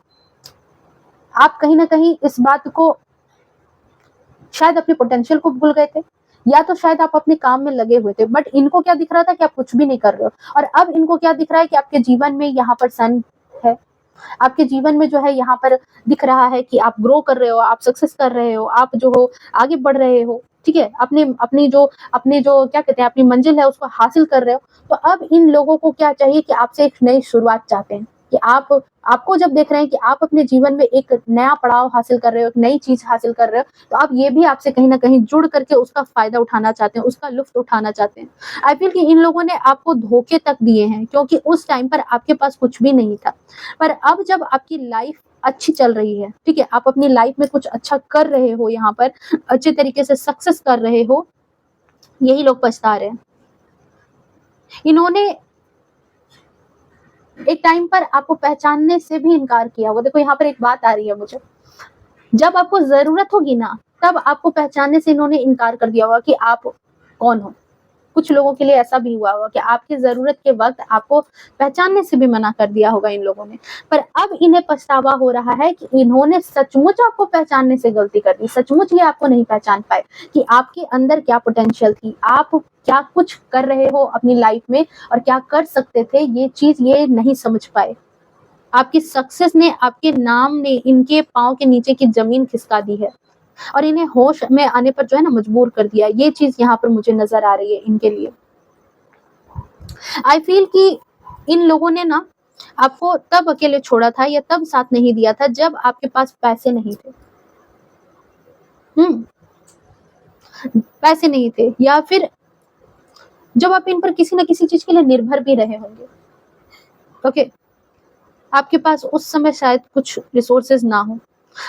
आप कहीं ना कहीं इस बात को, शायद अपने पोटेंशियल को भूल गए थे, या तो शायद आप अपने काम में लगे हुए थे। बट इनको क्या दिख रहा था कि आप कुछ भी नहीं कर रहे हो, और अब इनको क्या दिख रहा है कि आपके जीवन में यहाँ पर सन है, आपके जीवन में जो है यहाँ पर दिख रहा है कि आप ग्रो कर रहे हो, आप सक्सेस कर रहे हो, आप जो हो आगे बढ़ रहे हो, ठीक है, अपने जो क्या कहते हैं अपनी मंजिल है उसको हासिल कर रहे हो। तो अब इन लोगों को क्या चाहिए कि आपसे एक नई शुरुआत चाहते हैं कि आपको जब देख रहे हैं कि आप अपने जीवन में एक नया पड़ाव हासिल कर रहे हो, एक नई चीज हासिल कर रहे हो, तो अब ये भी आपसे कहीं ना कहीं जुड़ करके उसका फायदा उठाना चाहते हैं, उसका लुत्फ उठाना चाहते हैं। आई फील कि इन लोगों ने आपको धोखे तक दिए हैं, क्योंकि उस टाइम पर आपके पास कुछ भी नहीं था। पर अब जब आपकी लाइफ अच्छी चल रही है, ठीक है, आप अपनी लाइफ में कुछ अच्छा कर रहे हो, यहाँ पर अच्छे तरीके से सक्सेस कर रहे हो, यही लोग पछता रहे हैं। इन्होंने एक टाइम पर आपको पहचानने से भी इनकार किया होगा। देखो यहाँ पर एक बात आ रही है मुझे, जब आपको जरूरत होगी ना, तब आपको पहचानने से इन्होंने इनकार कर दिया होगा कि आप कौन हो। कुछ लोगों के लिए ऐसा भी हुआ होगा कि आपकी जरूरत के वक्त आपको पहचानने से भी मना कर दिया होगा इन लोगों ने। पर अब इन्हें पछतावा हो रहा है कि इन्होंने सचमुच आपको पहचानने से गलती कर दी, सचमुच ये आपको नहीं पहचान पाए कि आपके अंदर क्या पोटेंशियल थी, आप क्या कुछ कर रहे हो अपनी लाइफ में और क्या कर सकते थे, ये चीज ये नहीं समझ पाए। आपकी सक्सेस ने, आपके नाम ने इनके पांव के नीचे की जमीन खिसका दी है और इन्हें होश में आने पर जो है ना मजबूर कर दिया। ये चीज यहाँ पर मुझे नजर आ रही है इनके लिए। आई फील कि इन लोगों ने ना आपको तब अकेले छोड़ा था या तब साथ नहीं दिया था जब आपके पास पैसे नहीं थे। पैसे नहीं थे, या फिर जब आप इन पर किसी ना किसी चीज के लिए निर्भर भी रहे होंगे। ओके, आपके पास उस समय शायद कुछ रिसोर्सेज ना हो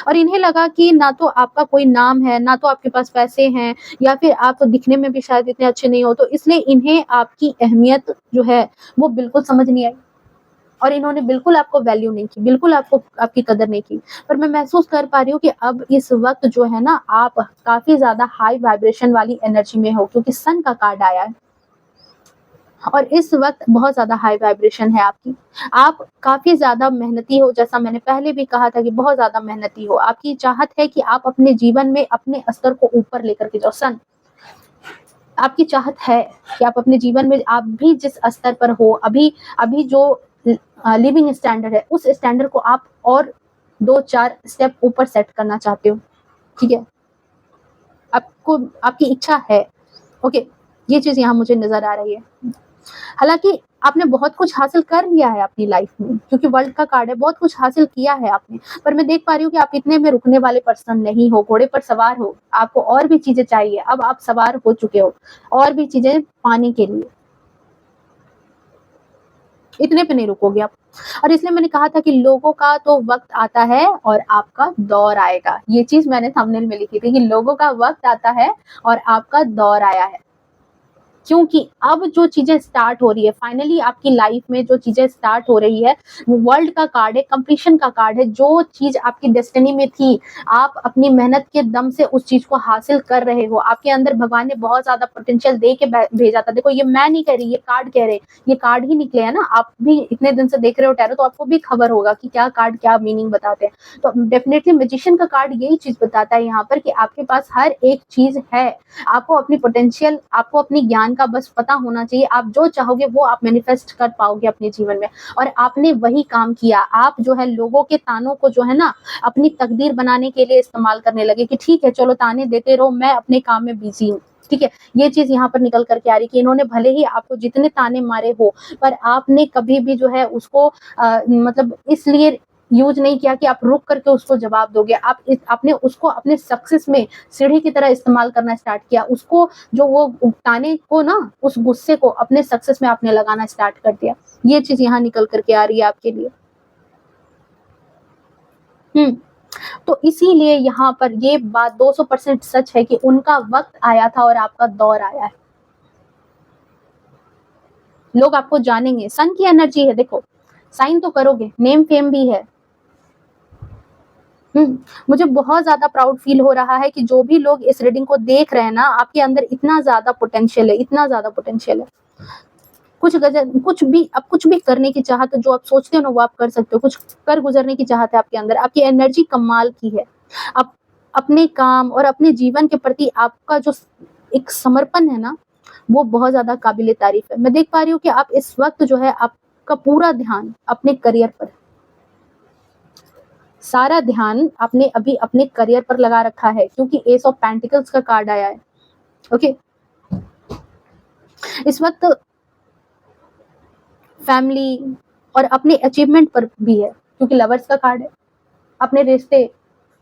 और इन्हें लगा कि ना तो आपका कोई नाम है, ना तो आपके पास पैसे हैं, या फिर आप दिखने में भी शायद इतने अच्छे नहीं हो, तो इसलिए इन्हें आपकी अहमियत जो है वो बिल्कुल समझ नहीं आई। और इन्होंने बिल्कुल आपको वैल्यू नहीं की, बिल्कुल आपको आपकी कदर नहीं की। पर मैं महसूस कर पा रही हूँ कि अब इस वक़्त जो है ना, आप काफ़ी ज़्यादा हाई वाइब्रेशन वाली एनर्जी में हो, क्योंकि सन का कार्ड आया है और इस वक़्त बहुत ज़्यादा हाई वाइब्रेशन है आपकी। आप काफ़ी ज़्यादा मेहनती हो, जैसा मैंने पहले भी कहा था कि बहुत ज़्यादा मेहनती हो। आपकी चाहत है कि आप अपने जीवन में अपने स्तर को ऊपर लेकर के जाओ। आपकी चाहत है कि आप अपने जीवन में आप भी जिस स्तर पर हो, अभी अभी जो लिविंग स्टैंडर्ड है, उस स्टैंडर्ड को आप और 2-4 स्टेप ऊपर सेट करना चाहते हो, ठीक है? आपको आपकी इच्छा है, ओके, ये चीज़ यहाँ मुझे नज़र आ रही है। हालाँकि आपने बहुत कुछ हासिल कर लिया है अपनी लाइफ़ में, क्योंकि वर्ल्ड का कार्ड है, बहुत कुछ हासिल किया है आपने। पर मैं देख पा रही हूँ कि आप इतने में रुकने वाले पर्सन नहीं हो, घोड़े पर सवार हो, आपको और भी चीज़ें चाहिए, अब आप सवार हो चुके हो, और भी चीज़ें पाने के लिए। इतने पे नहीं रुकोगे आप। और इसलिए मैंने कहा था कि लोगों का तो वक़्त आता है और आपका दौर आएगा। ये चीज़ मैंने थंबनेल में लिखी थी कि लोगों का वक़्त आता है और आपका दौर आया है। क्योंकि अब जो चीज़ें स्टार्ट हो रही है, फाइनली आपकी लाइफ में जो चीज़ें स्टार्ट हो रही है, वो वर्ल्ड का कार्ड है, कंप्लीशन का कार्ड है। जो चीज़ आपकी डेस्टिनी में थी, आप अपनी मेहनत के दम से उस चीज़ को हासिल कर रहे हो। आपके अंदर भगवान ने बहुत ज़्यादा पोटेंशियल दे के भेजा था। देखो, ये मैं नहीं कह रही, ये कार्ड कह रहे हैं, ये कार्ड ही निकले हैं ना। आप भी इतने दिन से देख रहे हो टैरो, तो आपको भी खबर होगा कि क्या कार्ड क्या मीनिंग बताते हैं। तो डेफिनेटली मैजिशियन का कार्ड यही चीज़ बताता है यहाँ पर कि आपके पास हर एक चीज़ है। आपको अपनी पोटेंशियल, आपको अपनी ज्ञान का बस पता होना चाहिए। आप जो चाहोगे वो आप मैनिफेस्ट कर पाओगे अपने जीवन में, और आपने वही काम किया। आप जो है लोगों के तानों को जो है ना, अपनी तकदीर बनाने के लिए इस्तेमाल करने लगे कि ठीक है, चलो ताने देते रहो, मैं अपने काम में बिजी हूँ। ठीक है, ये चीज़ यहाँ पर निकल कर के आ रही कि इन्होंने भले ही आपको जितने ताने मारे हो, पर आपने कभी भी जो है उसको मतलब इसलिए यूज़ नहीं किया कि आप रुक करके उसको जवाब दोगे। आपने उसको अपने सक्सेस में सीढ़ी की तरह इस्तेमाल करना स्टार्ट किया। उसको, जो वो ताने को ना, उस गुस्से को अपने सक्सेस में आपने लगाना स्टार्ट कर दिया। ये चीज़ यहाँ निकल कर के आ रही है आपके लिए। हुँ। तो इसीलिए यहाँ पर ये बात 200% सच है कि उनका वक़्त आया था और आपका दौर आया है। लोग आपको जानेंगे, सन की एनर्जी है देखो, साइन तो करोगे, नेम फेम भी है। हुँ, मुझे बहुत ज़्यादा प्राउड फ़ील हो रहा है कि जो भी लोग इस रीडिंग को देख रहे हैं ना, आपके अंदर इतना ज़्यादा पोटेंशियल है, इतना ज़्यादा पोटेंशियल है। कुछ भी, आप कुछ भी करने की चाहत, जो आप सोचते हो ना, वो आप कर सकते हो। कुछ कर गुज़रने की चाहत है आपके अंदर, आपकी एनर्जी कमाल की है। आप अपने काम और अपने जीवन के प्रति आपका जो एक समर्पण है ना, वो बहुत ज़्यादा काबिल-ए-तारीफ़ है। मैं देख पा रही हूँ कि आप इस वक़्त जो है, आपका पूरा ध्यान अपने करियर पर है। सारा ध्यान आपने अभी अपने करियर पर लगा रखा है, क्योंकि एस ऑफ पेंटिकल्स का कार्ड आया है। ओके, इस वक़्त फैमिली और अपने अचीवमेंट पर भी है, क्योंकि लवर्स का कार्ड है। अपने रिश्ते,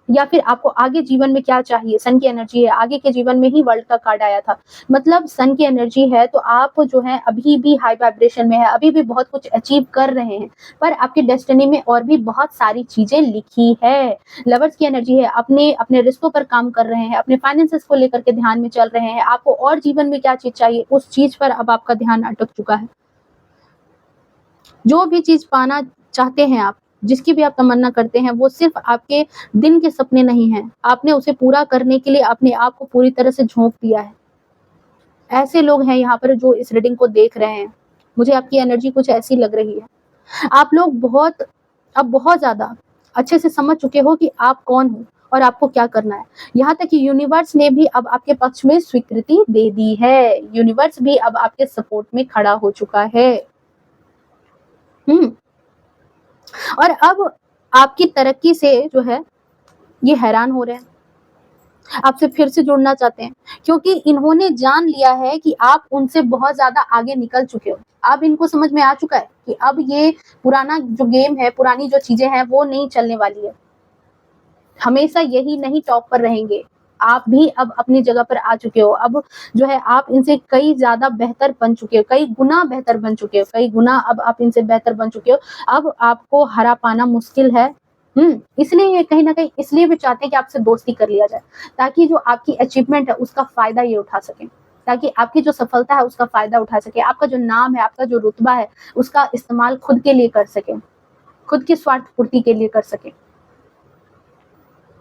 या फिर आपको आगे जीवन में क्या चाहिए, सन की एनर्जी है, आगे के जीवन में ही वर्ल्ड का कार्ड आया था। मतलब सन की एनर्जी है, तो आप जो है अभी भी हाई वाइब्रेशन में है, अभी भी बहुत कुछ अचीव कर रहे हैं, पर आपकी डेस्टिनी में और भी बहुत सारी चीज़ें लिखी है। लवर्स की एनर्जी है, अपने अपने रिश्तों पर काम कर रहे हैं, अपने फाइनेंसेस को लेकर के ध्यान में चल रहे हैं। आपको और जीवन में क्या चीज़ चाहिए, उस चीज़ पर अब आपका ध्यान अटक चुका है। जो भी चीज़ पाना चाहते हैं आप, जिसकी भी आप तमन्ना करते हैं, वो सिर्फ़ आपके दिन के सपने नहीं हैं। आपने उसे पूरा करने के लिए अपने आप को पूरी तरह से झोंक दिया है। ऐसे लोग हैं यहाँ पर जो इस रीडिंग को देख रहे हैं। मुझे आपकी एनर्जी कुछ ऐसी लग रही है। आप लोग अब बहुत ज़्यादा अच्छे से समझ चुके हो कि आप कौन हो और आपको क्या करना है। यहाँ तक कि यूनिवर्स ने भी अब आपके पक्ष में स्वीकृति दे दी है। यूनिवर्स भी अब आपके सपोर्ट में खड़ा हो चुका है। हुँ। और अब आपकी तरक्की से जो है, ये हैरान हो रहे हैं। आपसे फिर से जुड़ना चाहते हैं, क्योंकि इन्होंने जान लिया है कि आप उनसे बहुत ज़्यादा आगे निकल चुके हो। अब इनको समझ में आ चुका है कि अब ये पुराना जो गेम है, पुरानी जो चीज़ें हैं, वो नहीं चलने वाली है। हमेशा यही नहीं टॉप पर रहेंगे। आप भी अब अपनी जगह पर आ चुके हो। अब जो है, आप इनसे कई ज़्यादा बेहतर बन चुके हो, कई गुना बेहतर बन चुके हो, कई गुना अब आप इनसे बेहतर बन चुके हो। अब आपको हरा पाना मुश्किल है। इसलिए ये कहीं न कहीं इसलिए भी चाहते हैं कि आपसे दोस्ती कर लिया जाए, ताकि जो आपकी अचीवमेंट है उसका फ़ायदा ये उठा सकें, ताकि आपकी जो सफलता है उसका फ़ायदा उठा सके, आपका जो नाम है, आपका जो रुतबा है, उसका इस्तेमाल खुद के लिए कर सके, खुद की स्वार्थ पूर्ति के लिए कर सके।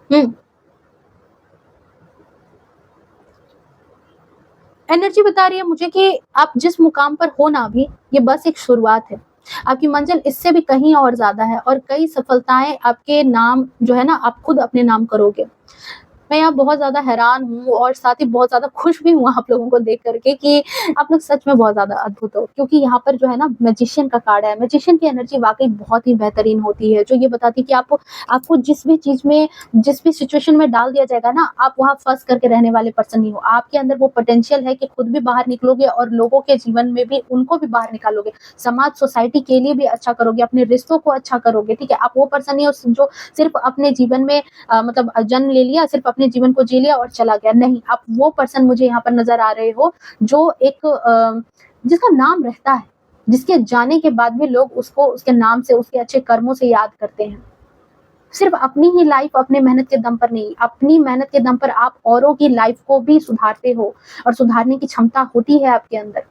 हुँ। एनर्जी बता रही है मुझे कि आप जिस मुकाम पर हो ना अभी, ये बस एक शुरुआत है। आपकी मंज़िल इससे भी कहीं और ज़्यादा है और कई सफलताएँ आपके नाम जो है ना, आप खुद अपने नाम करोगे। मैं यहाँ बहुत ज़्यादा हैरान हूँ और साथ ही बहुत ज़्यादा खुश भी हूँ आप लोगों को देख कर के कि आप लोग सच में बहुत ज़्यादा अद्भुत हो। क्योंकि यहाँ पर जो है ना मैजिशियन का कार्ड है, मैजिशियन की एनर्जी वाक़ई बहुत ही बेहतरीन होती है, जो ये बताती है कि आपको आपको जिस भी चीज़ में, जिस भी सिचुएशन में डाल दिया जाएगा ना, आप वहाँ फँस करके रहने वाले पर्सन नहीं हो। आपके अंदर वो पोटेंशियल है कि खुद भी बाहर निकलोगे और लोगों के जीवन में भी उनको भी बाहर निकालोगे। समाज, सोसाइटी के लिए भी अच्छा करोगे, अपने रिश्तों को अच्छा करोगे, ठीक है? आप वो पर्सन नहीं हो जो सिर्फ़ अपने जीवन में मतलब जन्म ले लिया, सिर्फ़ अपने जीवन को जी लिया और चला गया। नहीं, आप वो पर्सन मुझे यहाँ पर नज़र आ रहे हो जो एक जिसका नाम रहता है, जिसके जाने के बाद भी लोग उसको उसके नाम से, उसके अच्छे कर्मों से याद करते हैं। सिर्फ़ अपनी ही लाइफ़ अपने मेहनत के दम पर नहीं, अपनी मेहनत के दम पर आप औरों की लाइफ़ को भी सुधारते हो और सुधारने की क्षमता होती है आपके अंदर।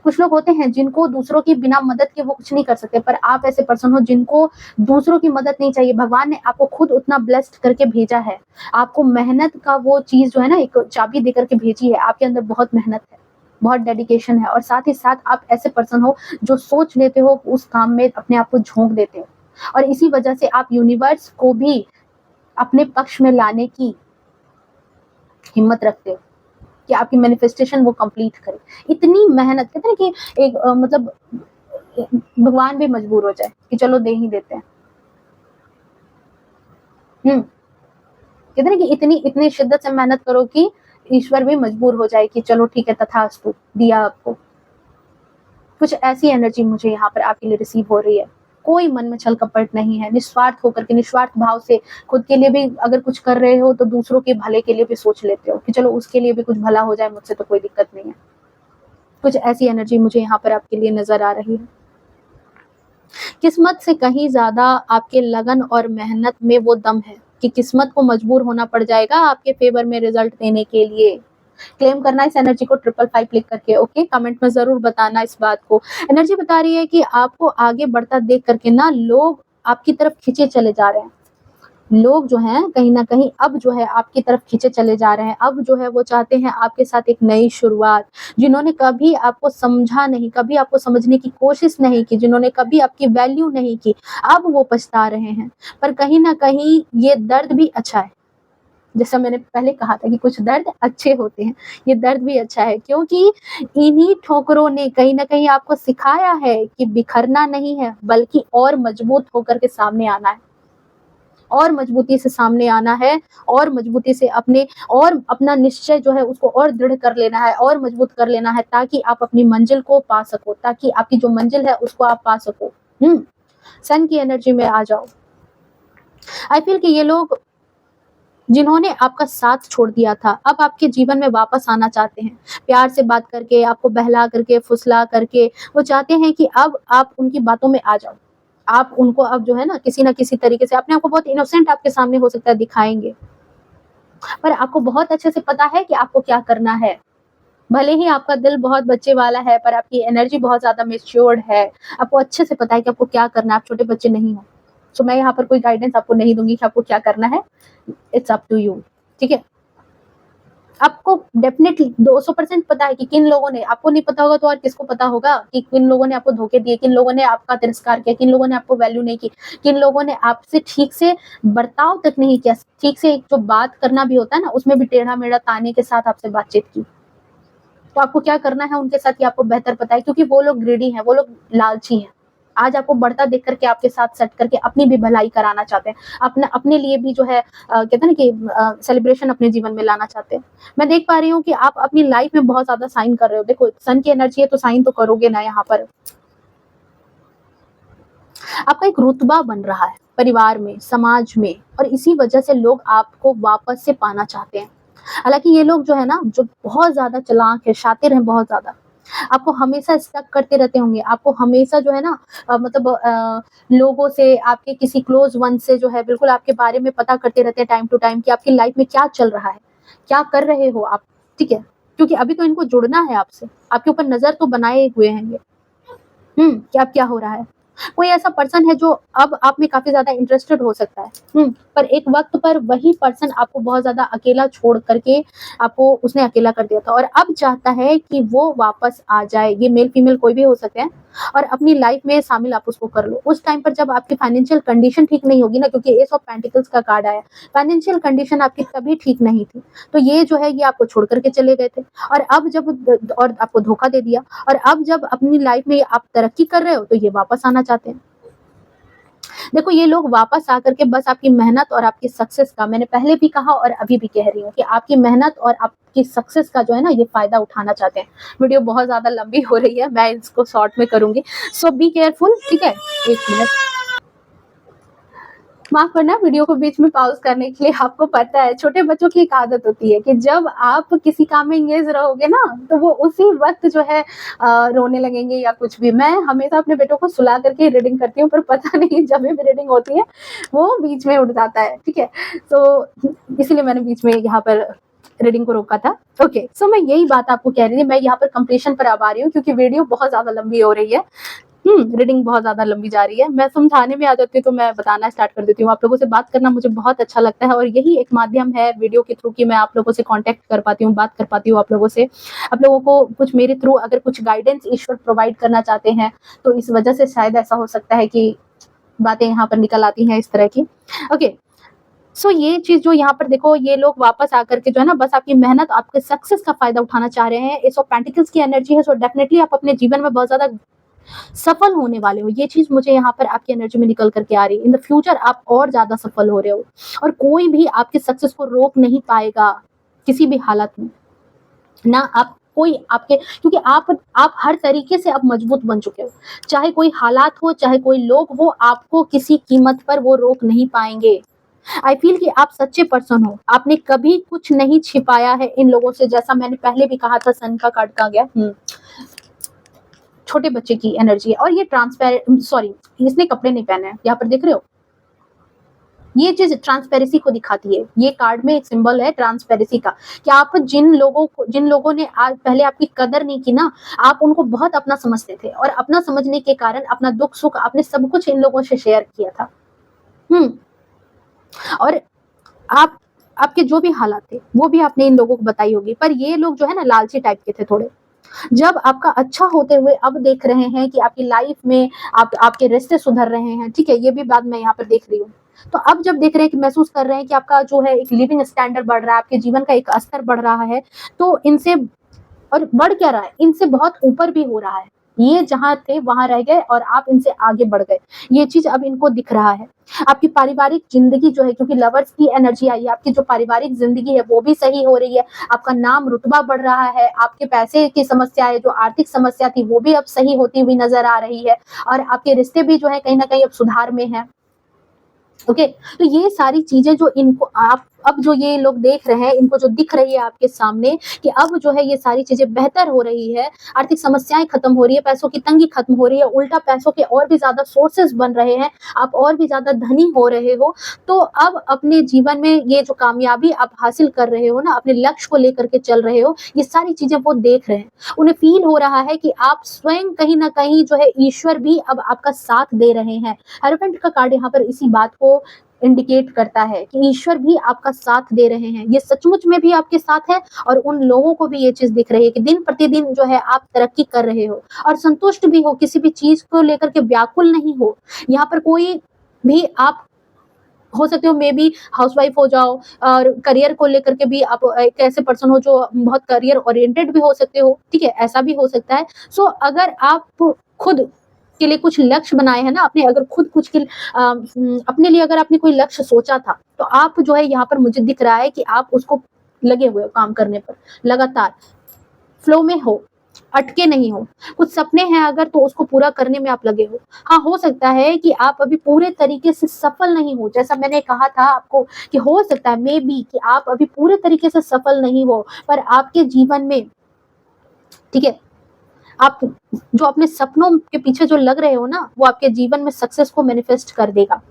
कुछ लोग होते हैं जिनको दूसरों की बिना मदद के वो कुछ नहीं कर सकते, पर आप ऐसे पर्सन हो जिनको दूसरों की मदद नहीं चाहिए। भगवान ने आपको खुद उतना ब्लेस्ड करके भेजा है। आपको मेहनत का वो चीज़ जो है ना एक चाबी दे कर के भेजी है। आपके अंदर बहुत मेहनत है, बहुत डेडिकेशन है और साथ ही साथ आप ऐसे पर्सन हो जो सोच लेते हो उस काम में अपने आप को झोंक देते हो और इसी वजह से आप यूनिवर्स को भी अपने पक्ष में लाने की हिम्मत रखते हो। कि आपकी मैनिफेस्टेशन वो कंप्लीट करे। इतनी मेहनत कहते हैं ना कि एक मतलब भगवान भी मजबूर हो जाए कि चलो दे ही देते हैं। हुँ, कहते हैं ना कि इतनी इतनी शिद्दत से मेहनत करो कि ईश्वर भी मजबूर हो जाए कि चलो ठीक है तथास्तु दिया आपको। कुछ ऐसी एनर्जी मुझे यहाँ पर आपके लिए रिसीव हो रही है। कोई मन में छल-कपट नहीं है, निस्वार्थ होकर के, निस्वार्थ भाव से खुद के लिए भी अगर कुछ कर रहे हो तो दूसरों के भले के लिए भी सोच लेते हो कि चलो उसके लिए भी कुछ भला हो जाए मुझसे तो कोई दिक्कत नहीं है। कुछ ऐसी एनर्जी मुझे यहाँ पर आपके लिए नज़र आ रही है। किस्मत से कहीं ज़्यादा आपके लगन और मेहनत में वो दम है कि किस्मत को मजबूर होना पड़ जाएगा आपके फ़ेवर में रिज़ल्ट देने के लिए। क्लेम करना इस एनर्जी को 555 क्लिक करके, ओके? कमेंट में ज़रूर बताना इस बात को। एनर्जी बता रही है कि आपको आगे बढ़ता देख कर के ना लोग आपकी तरफ खींचे चले जा रहे हैं। लोग जो हैं कहीं न कहीं अब जो है आपकी तरफ खींचे चले जा रहे हैं। अब जो है वो चाहते हैं आपके साथ एक नई शुरुआत। जिन्होंने कभी आपको समझा नहीं, कभी आपको समझने की कोशिश नहीं की, जिन्होंने कभी आपकी वैल्यू नहीं की, अब वो पछता रहे हैं। पर कहीं न कहीं ये दर्द भी अच्छा है। जैसा मैंने पहले कहा था कि कुछ दर्द अच्छे होते हैं, ये दर्द भी अच्छा है क्योंकि इन्हीं ठोकरों ने कहीं न कहीं आपको सिखाया है कि बिखरना नहीं है, बल्कि और मजबूत होकर के सामने आना है। और मजबूती से सामने आना है और मजबूती से अपने और अपना निश्चय जो है उसको और दृढ़ कर लेना है और मजबूत कर लेना है ताकि आप अपनी मंजिल को पा सको, ताकि आपकी जो मंजिल है उसको आप पा सको। सन की एनर्जी में आ जाओ। आई फील कि ये लोग जिन्होंने आपका साथ छोड़ दिया था, अब आपके जीवन में वापस आना चाहते हैं। प्यार से बात करके, आपको बहला करके, फुसला करके, वो चाहते हैं कि अब आप उनकी बातों में आ जाओ। आप उनको अब जो है ना किसी न किसी तरीके से अपने आप को बहुत इनोसेंट आपके सामने हो सकता है दिखाएँगे। पर आपको बहुत अच्छे से पता है कि आपको क्या करना है। भले ही आपका दिल बहुत बच्चे वाला है, पर आपकी एनर्जी बहुत ज़्यादा मैच्योर्ड है। आपको अच्छे से पता है कि आपको क्या करना है, आप छोटे बच्चे नहीं हो। सो मैं यहाँ पर कोई गाइडेंस आपको नहीं दूँगी कि आपको क्या करना है। इट्स अप टू यू, ठीक है? आपको डेफ़िनेटली 200% पता है कि किन लोगों ने आपको नहीं पता होगा तो और किसको पता होगा कि किन लोगों ने आपको धोखे दिए, किन लोगों ने आपका तिरस्कार किया, किन लोगों ने आपको वैल्यू नहीं की, किन लोगों ने आपसे ठीक से बर्ताव तक नहीं किया, ठीक से एक जो बात करना भी होता है ना, उसमें भी टेढ़ा-मेढ़ा ताने के साथ आपसे बातचीत की। तो आपको क्या करना है उनके साथ ये आपको बेहतर पता है क्योंकि वो लोग ग्रीडी हैं, वो लोग लालची हैं। आज आपको बढ़ता देख कर के आपके साथ सट करके अपनी भी भलाई कराना चाहते हैं। अपने लिए भी जो है कहते हैं ना कि सेलिब्रेशन अपने जीवन में लाना चाहते हैं। मैं देख पा रही हूँ कि आप अपनी लाइफ में बहुत ज़्यादा साइन कर रहे हो। देखो सन की एनर्जी है तो साइन तो करोगे ना यहाँ पर। आपका एक रुतबा बन रहा है परिवार में, समाज में और इसी वजह से लोग आपको वापस से पाना चाहते हैं। हालाँकि ये लोग जो है ना, जो बहुत ज़्यादा चालाक है, शातिर हैं बहुत ज़्यादा। आपको हमेशा स्टक करते रहते होंगे, आपको हमेशा जो है ना मतलब लोगों से, आपके किसी क्लोज़ वन से जो है बिल्कुल आपके बारे में पता करते रहते हैं टाइम टू टाइम कि आपकी लाइफ़ में क्या चल रहा है, क्या कर रहे हो आप, ठीक है? क्योंकि अभी तो इनको जुड़ना है आपसे, आपके ऊपर नज़र तो बनाए हुए हैं ये। कि अब क्या हो रहा है। कोई ऐसा पर्सन है जो अब आप में काफ़ी ज़्यादा इंटरेस्टेड हो सकता है, पर एक वक़्त पर वही पर्सन आपको बहुत ज़्यादा अकेला छोड़ कर के आपको उसने अकेला कर दिया था और अब चाहता है कि वो वापस आ जाए। ये मेल फीमेल कोई भी हो सकते हैं और अपनी लाइफ़ में शामिल आप उसको कर लो। उस टाइम पर जब आपकी फाइनेंशियल कंडीशन ठीक नहीं होगी ना, क्योंकि एस ऑफ पेंटिकल्स का कार्ड आया, फाइनेंशियल कंडीशन आपकी तभी ठीक नहीं थी। तो ये जो है ये आपको छोड़ कर के चले गए थे और अब जब और आपको धोखा दे दिया और अब जब अपनी लाइफ़ में आप तरक्की कर रहे हो तो ये वापस आना चाहते हैं। देखो ये लोग वापस आकर के बस आपकी मेहनत और आपकी सक्सेस का, मैंने पहले भी कहा और अभी भी कह रही हूँ कि आपकी मेहनत और आपकी सक्सेस का जो है ना ये फ़ायदा उठाना चाहते हैं। वीडियो बहुत ज़्यादा लंबी हो रही है, मैं इसको शॉर्ट में करूँगी। सो बी केयरफुल, ठीक है? 1 मिनट। माफ़ करना वीडियो को बीच में पॉज़ करने के लिए। आपको पता है छोटे बच्चों की एक आदत होती है कि जब आप किसी काम में एंगेज रहोगे ना तो वो उसी वक़्त जो है रोने लगेंगे या कुछ भी। मैं हमेशा अपने बेटों को सुला करके रीडिंग करती हूँ, पर पता नहीं जब भी रीडिंग होती है वो बीच में उठ जाता है, ठीक है? तो इसीलिए मैंने बीच में यहाँ पर रीडिंग को रोका था। ओके, सो मैं यही बात आपको कह रही थी। मैं यहाँ पर कंप्लीशन पर अब आ रही हूँ क्योंकि वीडियो बहुत ज़्यादा लंबी हो रही है। रीडिंग बहुत ज़्यादा लंबी जा रही है। मैं समझाने में आ जाती हूँ तो मैं बताना स्टार्ट कर देती हूँ। आप लोगों से बात करना मुझे बहुत अच्छा लगता है और यही एक माध्यम है वीडियो के थ्रू कि मैं आप लोगों से कॉन्टैक्ट कर पाती हूँ, बात कर पाती हूँ आप लोगों से। आप लोगों को कुछ मेरे थ्रू अगर कुछ गाइडेंस ईश्वर प्रोवाइड करना चाहते हैं, तो इस वजह से शायद ऐसा हो सकता है कि बातें यहाँ पर निकल आती हैं इस तरह की। ओके, सो ये चीज़ जो यहाँ पर देखो ये लोग वापस आकर के जो है ना बस आपकी मेहनत, आपके सक्सेस का फ़ायदा उठाना चाह रहे हैं। एस ऑफ पेंटिकल्स की एनर्जी है, सो डेफिनिटली आप अपने जीवन में बहुत ज़्यादा सफल होने वाले हो। ये चीज़ मुझे यहाँ पर आपकी एनर्जी में निकल करके आ रही है। इन द फ्यूचर आप और ज़्यादा सफल हो रहे हो और कोई भी आपके सक्सेस को रोक नहीं पाएगा किसी भी हालत में। ना आप कोई आपके, क्योंकि आप हर तरीके से अब मजबूत बन चुके हो। चाहे कोई हालात हो, चाहे कोई लोग हो, आपको किसी कीमत पर वो रोक नहीं पाएँगे। आई फ़ील कि आप सच्चे पर्सन हो। आपने कभी कुछ नहीं छिपाया है इन लोगों से, जैसा मैंने पहले भी कहा था सन का कार्ड कहाँ गया? छोटे बच्चे की एनर्जी है और ये सॉरी, इसने कपड़े नहीं पहने हैं, यहाँ पर देख रहे हो? ये चीज़ ट्रांसपेरेंसी को दिखाती है। ये कार्ड में एक सिंबल है ट्रांसपेरेंसी का कि आप जिन लोगों ने आज पहले आपकी कदर नहीं की ना, आप उनको बहुत अपना समझते थे और अपना समझने के कारण अपना दुख-सुख आपने सब कुछ इन लोगों से शेयर किया था। हुँ, और आप आपके जो भी हालात थे, वो भी आपने इन लोगों को बताई होगी। पर ये लोग जो है ना लालची टाइप के थे थोड़े। जब आपका अच्छा होते हुए अब देख रहे हैं कि आपकी लाइफ में आपके रिश्ते सुधर रहे हैं, ठीक है? ये भी बात मैं यहाँ पर देख रही हूँ। तो अब जब देख रहे हैं कि महसूस कर रहे हैं कि आपका जो है एक लिविंग स्टैंडर्ड बढ़ रहा है, आपके जीवन का एक स्तर बढ़ रहा है, तो इनसे और बढ़ क्या रहा है, इनसे बहुत ऊपर भी हो रहा है। ये जहाँ थे वहाँ रह गए और आप इनसे आगे बढ़ गए। ये चीज़ अब इनको दिख रहा है। आपकी पारिवारिक ज़िंदगी जो है, क्योंकि लवर्स की एनर्जी आई है, आपकी जो पारिवारिक ज़िंदगी है वो भी सही हो रही है। आपका नाम रुतबा बढ़ रहा है, आपके पैसे की समस्या है, जो आर्थिक समस्या थी वो भी अब सही होती हुई नज़र आ रही है और आपके रिश्ते भी जो है कहीं न कहीं अब सुधार में हैं। ओके, तो ये सारी चीज़ें जो इनको आप अब जो ये लोग देख रहे हैं, इनको जो दिख रही है आपके सामने कि अब जो है ये सारी चीज़ें बेहतर हो रही है, आर्थिक समस्याएँ खत्म हो रही है, पैसों की तंगी खत्म हो रही है, उल्टा पैसों के और भी ज़्यादा सोर्सेज़ बन रहे हैं, आप और भी ज़्यादा धनी हो रहे हो। तो अब अपने जीवन में ये जो कामयाबी आप हासिल कर रहे हो ना, अपने लक्ष्य को लेकर के चल रहे हो, ये सारी चीज़ें वो देख रहे हैं। उन्हें फ़ील हो रहा है कि आप स्वयं कहीं न कहीं जो है ईश्वर भी अब आपका साथ दे रहे हैं। हेरोफेंट का कार्ड यहाँ पर इसी बात को इंडिकेट करता है कि ईश्वर भी आपका साथ दे रहे हैं। ये सचमुच में भी आपके साथ है और उन लोगों को भी ये चीज़ दिख रही है कि दिन प्रतिदिन जो है आप तरक्की कर रहे हो और संतुष्ट भी हो, किसी भी चीज़ को लेकर के व्याकुल नहीं हो। यहाँ पर कोई भी आप हो सकते हो मे बी हाउसवाइफ हो जाओ और करियर को लेकर के भी आप एक ऐसे पर्सन हो जो बहुत करियर ओरिएंटेड भी हो सकते हो, ठीक है? ऐसा भी हो सकता है। सो अगर आप खुद के लिए कुछ लक्ष्य बनाए हैं ना, आपने अगर खुद कुछ अपने लिए अगर आपने कोई लक्ष्य सोचा था, तो आप जो है यहाँ पर मुझे दिख रहा है कि आप उसको लगे हुए हो काम करने पर, लगातार फ्लो में हो, अटके नहीं हो। कुछ सपने हैं अगर तो उसको पूरा करने में आप लगे हो। हाँ, हो सकता है कि आप अभी पूरे तरीके से सफल नहीं हो, जैसा मैंने कहा था आपको कि हो सकता है मे बी कि आप अभी पूरे तरीके से सफल नहीं हो, पर आपके जीवन में, ठीक है, आप जो अपने सपनों के पीछे जो लग रहे हो ना, वो आपके जीवन में सक्सेस को मैनिफेस्ट कर देगा।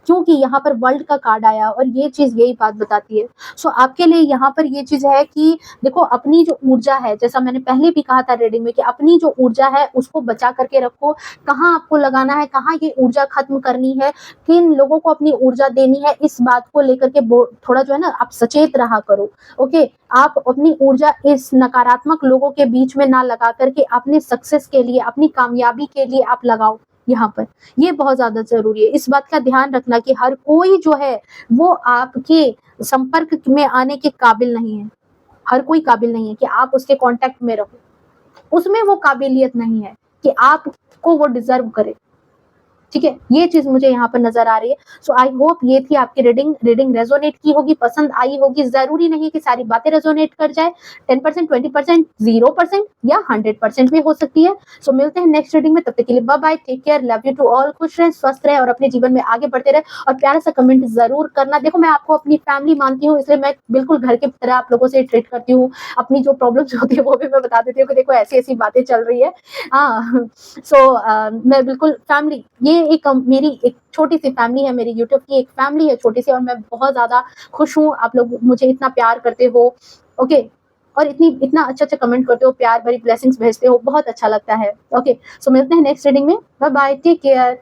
क्योंकि यहाँ पर वर्ल्ड का कार्ड आया और ये चीज़ यही बात बताती है। सो आपके लिए यहाँ पर ये चीज़ है कि देखो अपनी जो ऊर्जा है, जैसा मैंने पहले भी कहा था रीडिंग में कि अपनी जो ऊर्जा है उसको बचा करके रखो। कहाँ आपको लगाना है, कहाँ ये ऊर्जा खत्म करनी है, किन लोगों को अपनी ऊर्जा देनी है, इस बात को लेकर के थोड़ा जो है ना आप सचेत रहा करो। ओके, आप अपनी ऊर्जा इस नकारात्मक लोगों के बीच में ना लगा करके अपने सक्सेस के लिए, अपनी कामयाबी के लिए आप लगाओ यहाँ पर। ये बहुत ज़्यादा ज़रूरी है। इस बात का ध्यान रखना कि हर कोई जो है वो आपके संपर्क में आने के काबिल नहीं है। हर कोई काबिल नहीं है कि आप उसके कॉन्टैक्ट में रहो। उसमें वो काबिलियत नहीं है कि आपको वो डिज़र्व करे। ठीक है, ये चीज़ मुझे यहाँ पर नज़र आ रही है। सो आई होप ये थी आपकी रीडिंग रेज़ोनेट की होगी, पसंद आई होगी। ज़रूरी नहीं कि सारी बातें रेज़ोनेट कर जाए। 10%, 20%, 0% या 100% भी हो सकती है। सो मिलते हैं नेक्स्ट रीडिंग में, तब तक के लिए bye bye, take care, love you to all. खुश रहें, स्वस्थ रहें और अपने जीवन में आगे बढ़ते रहें और प्यारा सा कमेंट ज़रूर करना। देखो मैं आपको अपनी फैमिली मानती हूँ, इसलिए मैं बिल्कुल घर की तरह आप लोगों से ट्रीट करती हूँ। अपनी जो प्रॉब्लम्स होती है वो भी मैं बता देती हूँ कि देखो ऐसी-ऐसी बातें चल रही है। हाँ, मैं बिल्कुल फैमिली, ये एक मेरी एक छोटी-सी फैमिली है, मेरी यूट्यूब की एक फैमिली है छोटी-सी और मैं बहुत ज़्यादा खुश हूँ, आप लोग मुझे इतना प्यार करते हो, ओके? और इतना अच्छा-अच्छा कमेंट करते हो, प्यार भरी ब्लेसिंग्स भेजते हो, बहुत अच्छा लगता है, ओके? सो मिलते हैं नेक्स्ट रीडिंग में, बाय बाय, टेक केयर।